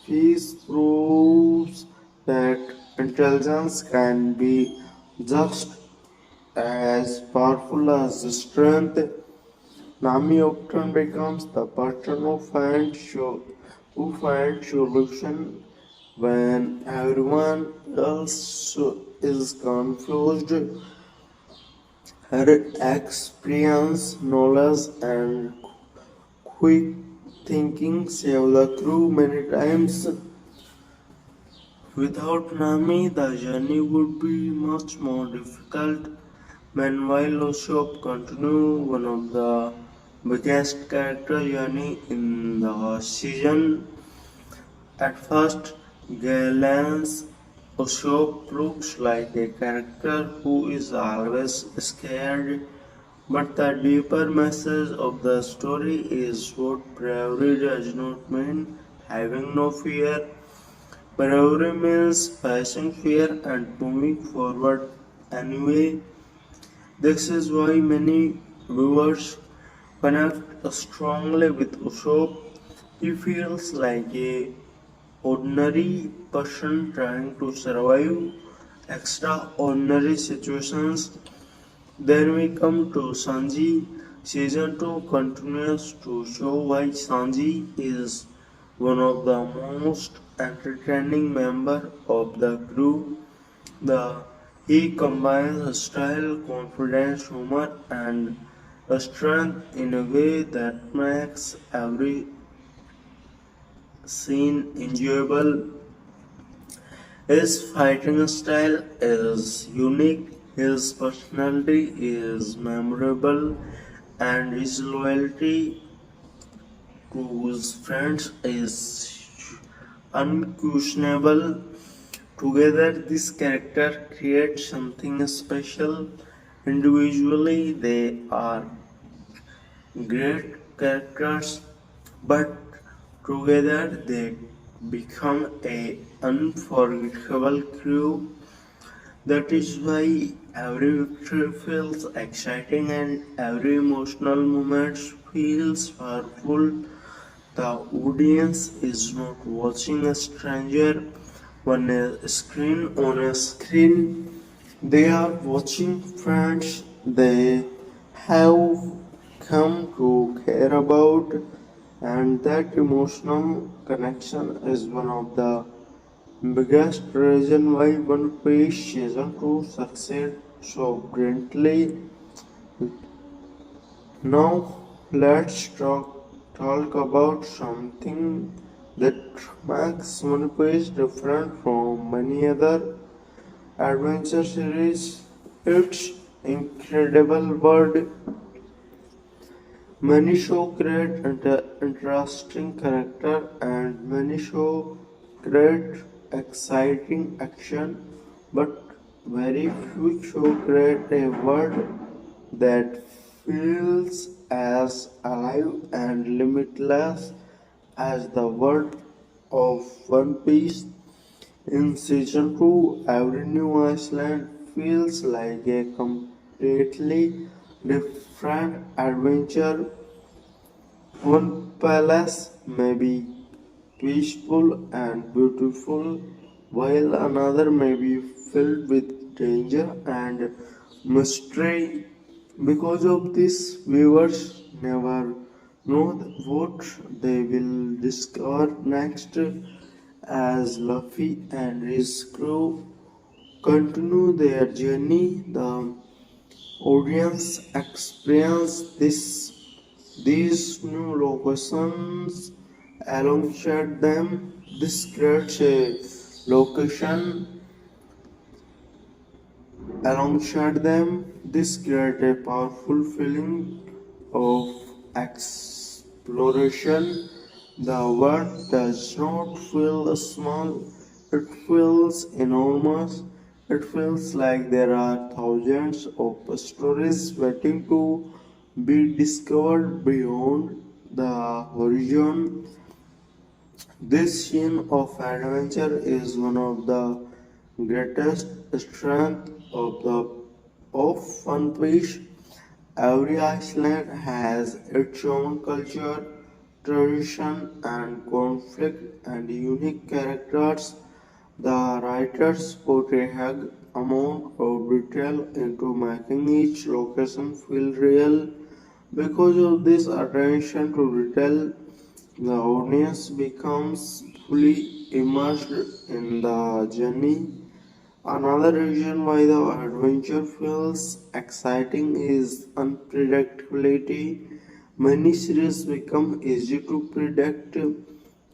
S6: piece proves that intelligence can be just as powerful as strength. Nami often becomes the person who finds solution when everyone else is confused. Her experience, knowledge, and quick thinking save the crew many times. Without Nami, the journey would be much more difficult. Meanwhile, Usopp continues one of the biggest character journey in the season. At first glance, Usopp looks like a character who is always scared, but the deeper message of the story is what bravery does not mean having no fear. Bravery means facing fear and moving forward anyway. This is why many viewers connect strongly with Usopp. He feels like a ordinary person trying to survive extraordinary situations. Then we come to Sanji. Season 2 continues to show why Sanji is one of the most entertaining members of the crew. The he combines style, confidence, humor, and strength in a way that makes every scene enjoyable. His fighting style is unique, his personality is memorable, and his loyalty to his friends is unquestionable. Together, this character creates something special. Individually, they are great characters, but together they become a unforgettable crew. That is why every victory feels exciting and every emotional moment feels powerful. The audience is not watching a stranger on a screen. They are watching friends they have come to care about, and that emotional connection is one of the biggest reason why One Piece season 2 succeed so brilliantly. Now let's talk about something that makes One Piece different from many other adventure series. Its incredible world. Many show create interesting character and many show great exciting action, but very few show create a world that feels as alive and limitless as the world of One Piece. In season 2, every new Iceland feels like a completely different adventure. One palace may be peaceful and beautiful, while another may be filled with danger and mystery. Because of this, viewers never know what they will discover next as Luffy and his crew continue their journey. The audience experience these new locations alongside them. This creates a location alongside them. This creates a powerful feeling of exploration. The world does not feel small, it feels enormous. It feels like there are thousands of stories waiting to be discovered beyond the horizon. This scene of adventure is one of the greatest strengths of One Piece. Every island has its own culture, tradition, and conflict, and unique characters. The writers put a hug amount of detail into making each location feel real. Because of this attention to detail, the audience becomes fully immersed in the journey. Another reason why the adventure feels exciting is unpredictability. Many series become easy to predict.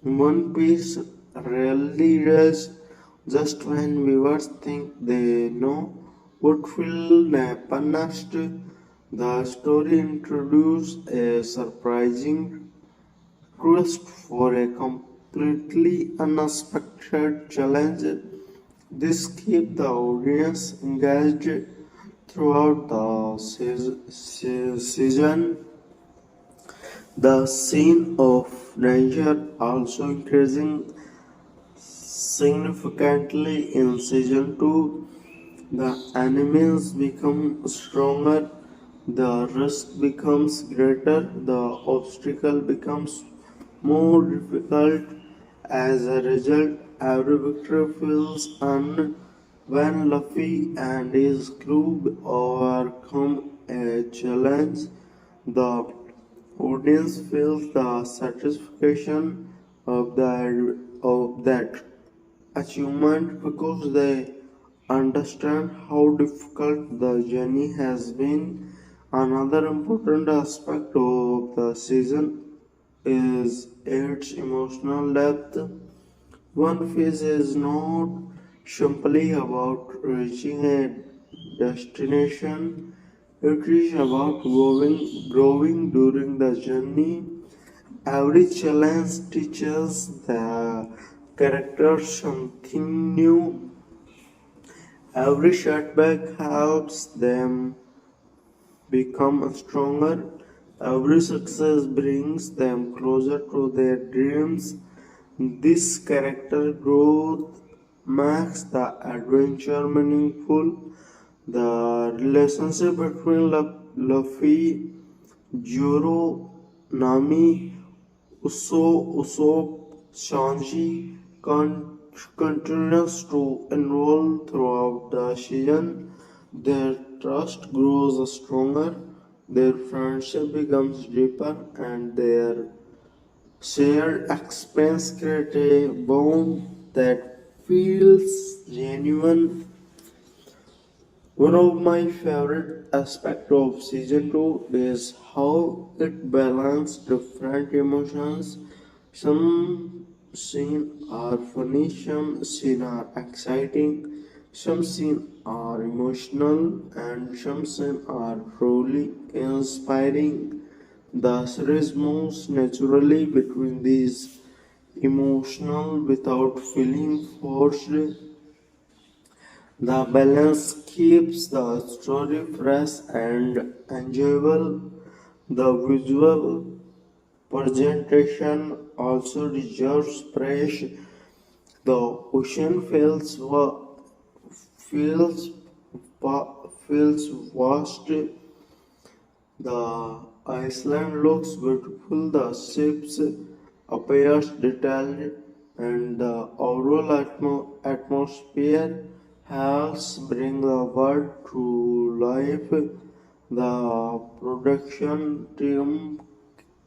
S6: One Piece rarely does. Just when viewers think they know what will happen next, the story introduces a surprising twist for a completely unexpected challenge. This keeps the audience engaged throughout the season. The scene of danger also increasing significantly in season 2. The enemies become stronger, the risk becomes greater, the obstacle becomes more difficult. As a result, every victory feels earned when Luffy and his crew overcome a challenge. The audience feels the satisfaction of that achievement because they understand how difficult the journey has been. Another important aspect of the season is its emotional depth. One Piece is not simply about reaching a destination, it is about growing during the journey. Every challenge teaches the characters something new. Every setback helps them become stronger. Every success brings them closer to their dreams. This character growth makes the adventure meaningful. The relationship between Luffy, Zoro, Nami, Usopp, Sanji continues to evolve throughout the season. Their trust grows stronger, their friendship becomes deeper, and their shared experience create a bond that feels genuine. One of my favorite aspects of season 2 is how it balances different emotions. Some scenes are funny, some scenes are exciting, some scenes are emotional, and some scenes are truly inspiring. The series moves naturally between these emotional without feeling forced. The balance keeps the story fresh and enjoyable. The visual presentation also deserves praise. The ocean feels vast. The island looks beautiful. The ships appears detailed, and the overall atmosphere helps bring the world to life. The production team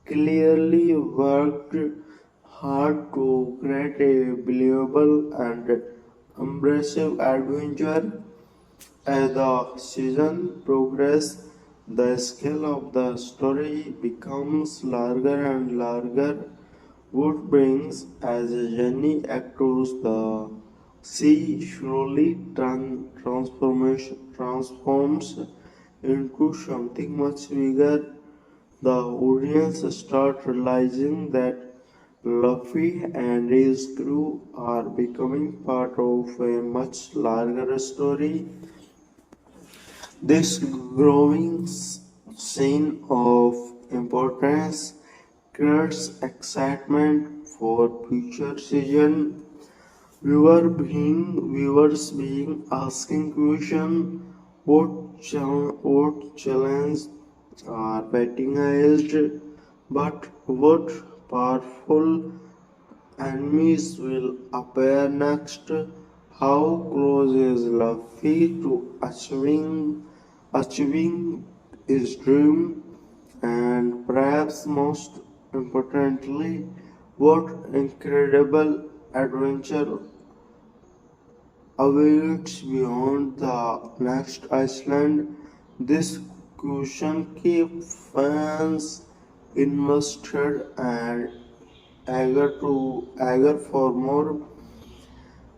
S6: clearly worked hard to create a believable and impressive adventure. As the season progresses, the scale of the story becomes larger and larger, which brings as a journey across the sea slowly transforms into something much bigger. The audience start realizing that Luffy and his crew are becoming part of a much larger story. This growing sense of importance creates excitement for future season. Viewers being asking question, what challenge are patronized, but what powerful enemies will appear next? How close is Luffy to achieving his dream? And perhaps most importantly, what incredible adventure awaits beyond the next Iceland? This question keeps fans invested and eager for more.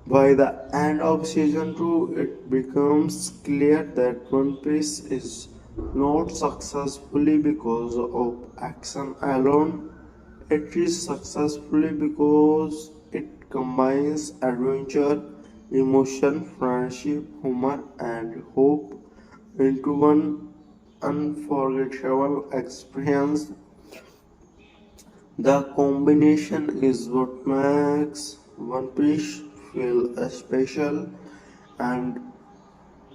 S6: By the end of season 2, it becomes clear that One Piece is not successfully because of action alone. It is successfully because it combines adventure, emotion, friendship, humor, and hope into one unforgettable experience. The combination is what makes One Piece feel special, and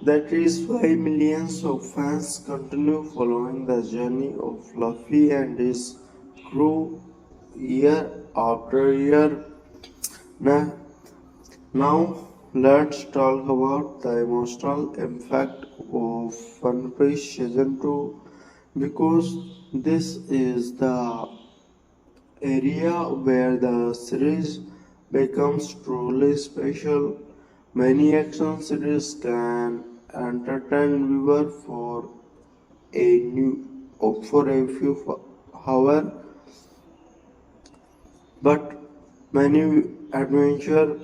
S6: that is why millions of fans continue following the journey of Luffy and his crew year after year. Now, now let's talk about the emotional impact of One Piece Season 2, because this is the area where the series becomes truly special. Many action series can entertain viewers for a few hours, but many adventure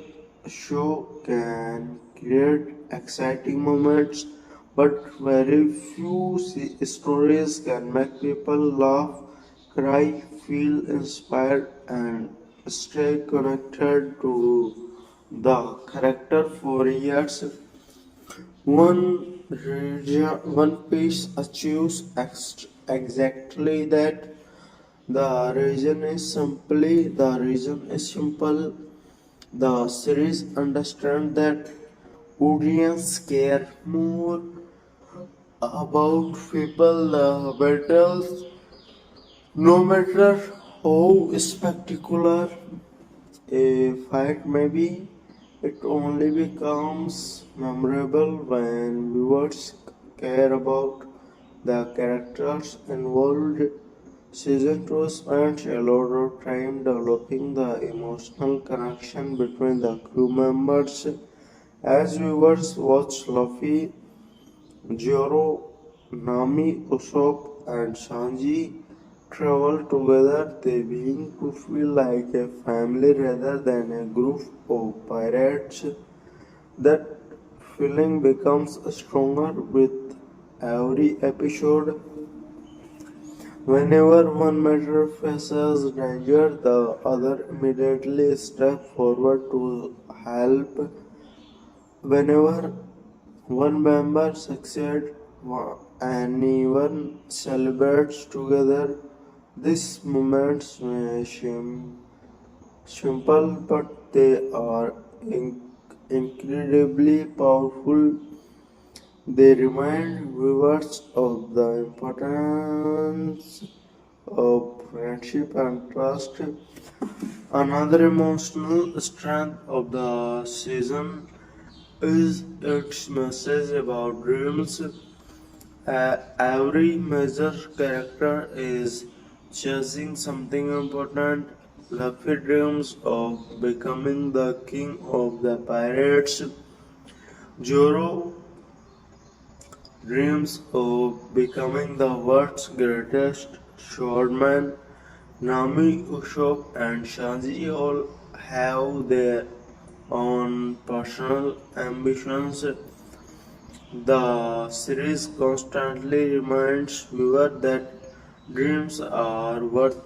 S6: show can create exciting moments, but very few stories can make people laugh, cry, feel inspired, and stay connected to the character for years. One Piece achieves exactly that. The reason is simple. The series understand that audience care more about people battles, no matter how spectacular a fight may be. It only becomes memorable when viewers care about the characters involved. Season 2 spends a lot of time developing the emotional connection between the crew members. As viewers watch Luffy, Zoro, Nami, Usopp, and Sanji travel together, they begin to feel like a family rather than a group of pirates. That feeling becomes stronger with every episode. Whenever one member faces danger, the other immediately steps forward to help. Whenever one member succeeds, anyone celebrates together. These moments may seem simple, but they are incredibly powerful. They remind viewers of the importance of friendship and trust. Another emotional strength of the season is its message about dreams. Every major character is chasing something important. Luffy dreams of becoming the king of the pirates. Zoro dreams of becoming the world's greatest swordman. Nami, Usopp, and Shanji all have their own personal ambitions. The series constantly reminds viewers that dreams are worth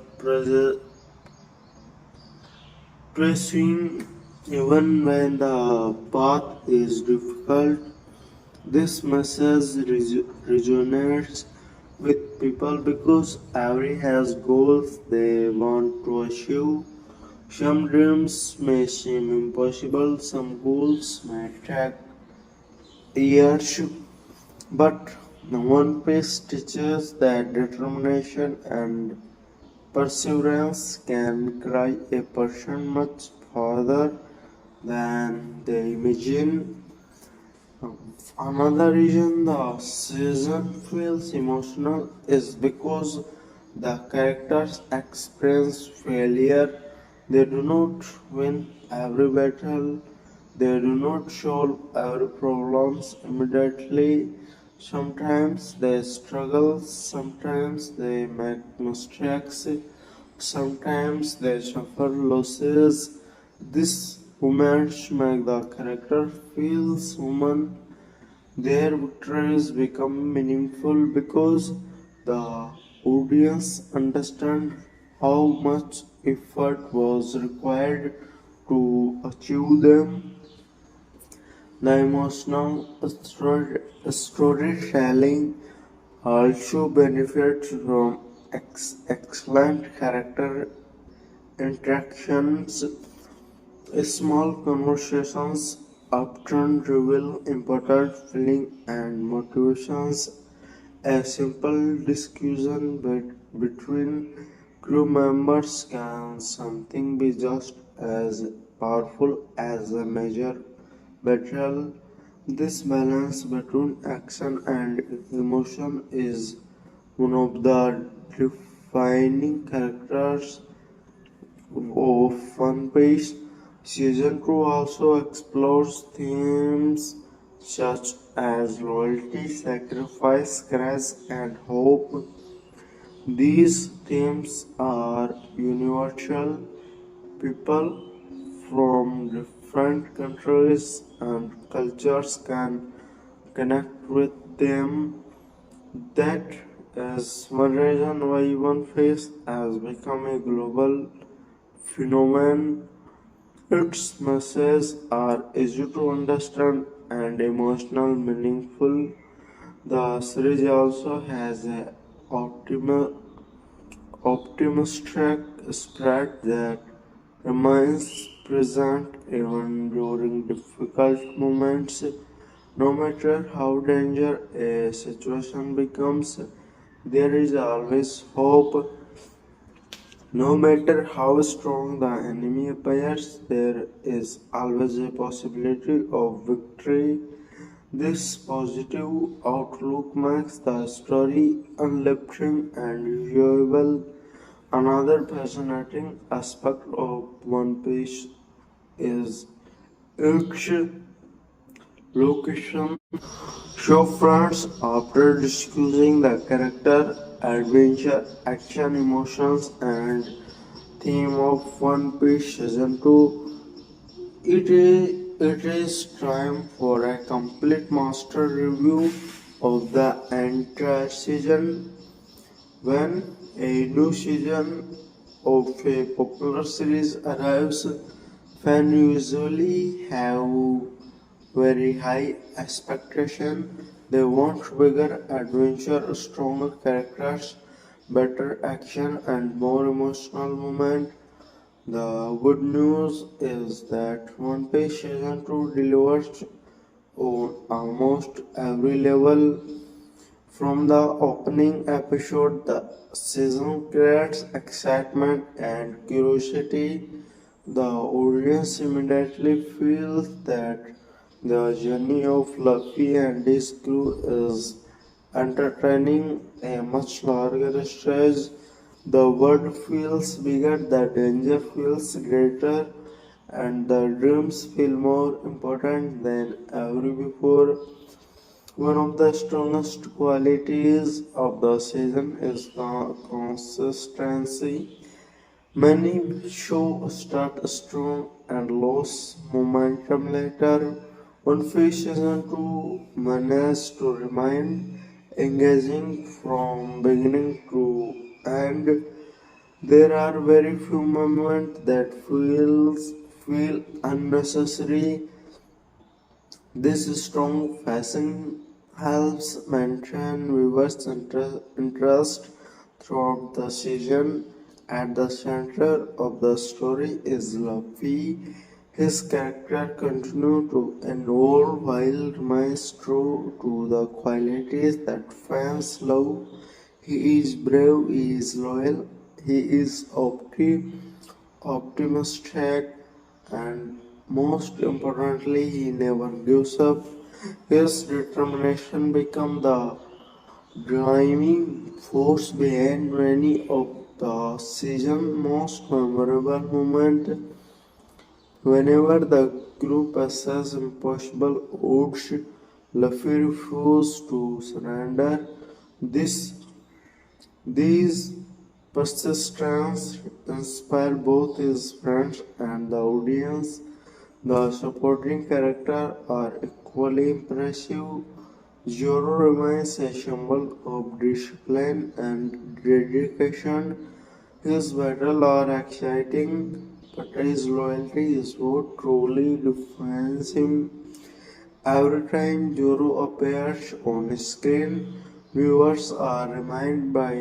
S6: pursuing even when the path is difficult. This message resonates with people because every has goals they want to achieve. Some dreams may seem impossible, some goals may take years, but the One Piece teaches that determination and perseverance can carry a person much farther than they imagine. Another reason the season feels emotional is because the characters experience failure. They do not win every battle, they do not solve every problems immediately. Sometimes they struggle, sometimes they make mistakes, sometimes they suffer losses. These moments make the character feel human. Their victories become meaningful because the audience understand how much effort was required to achieve them. The emotional storytelling also benefits from excellent character interactions. Small conversations often reveal important feelings and motivations. A simple discussion between crew members can something be just as powerful as a major battle. This balance between action and emotion is one of the defining characters of One Piece. Season 2 also explores themes such as loyalty, sacrifice, courage, and hope. These themes are universal. People from different countries and cultures can connect with them. That is one reason why One Piece has become a global phenomenon. Its messages are easy to understand and emotional meaningful. The series also has a optimistic spirit that remains present even during difficult moments. No matter how dangerous a situation becomes, there is always hope. No matter how strong the enemy appears, there is always a possibility of victory. This positive outlook makes the story uplifting and enjoyable. Another fascinating aspect of One Piece is its location. Show friends after discussing the character, adventure, action, emotions, and theme of One Piece Season 2. It is time for a complete master review of the entire season. When a new season of a popular series arrives, fans usually have very high expectation. They want bigger adventure, stronger characters, better action, and more emotional moment. The good news is that One Piece Season 2 delivers on almost every level. From the opening episode, the season creates excitement and curiosity. The audience immediately feels that the journey of Luffy and his crew is entertaining a much larger stage. The world feels bigger, the danger feels greater, and the dreams feel more important than ever before. One of the strongest qualities of the season is the consistency. Many shows start strong and lose momentum later. One Piece Season 2 managed to remain engaging from beginning to end. There are very few moments that feel unnecessary. This strong fashion helps maintain viewers' interest throughout the season. At the center of the story is Luffy. His character continues to evolve while remains true to the qualities that fans love. He is brave, he is loyal, he is optimistic, and most importantly, he never gives up. His determination becomes the driving force behind many of the season's most memorable moments. Whenever the group passes impossible odds, Luffy refuses to surrender. These persistence inspire both his friends and the audience. The supporting characters are equally impressive. Zoro remains a symbol of discipline and dedication. His battles are exciting, but his loyalty is what truly defines him. Every time Zoro appears on screen, viewers are reminded by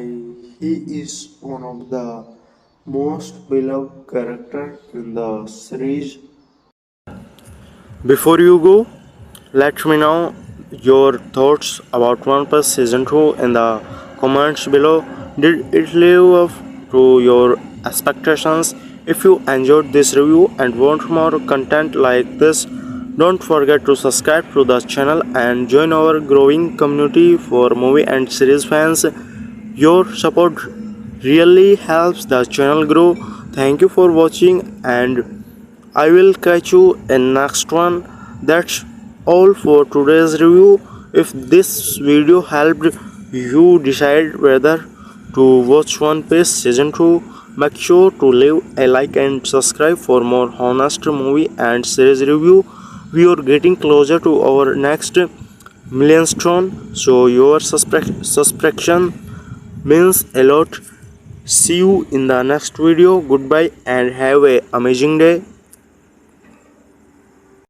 S6: he is one of the most beloved characters in the series. Before you go, let me know your thoughts about One Piece Season 2 in the comments below. Did it live up to your expectations? If you enjoyed this review and want more content like this, don't forget to subscribe to the channel and join our growing community for movie and series fans. Your support really helps the channel grow. Thank you for watching, and I will catch you in next one. That's all for today's review. If this video helped you decide whether to watch One Piece Season 2, make sure to leave a like and subscribe for more honest movie and series review. We are getting closer to our next milestone, so your subscription means a lot. See you in the next video. Goodbye and have a amazing day.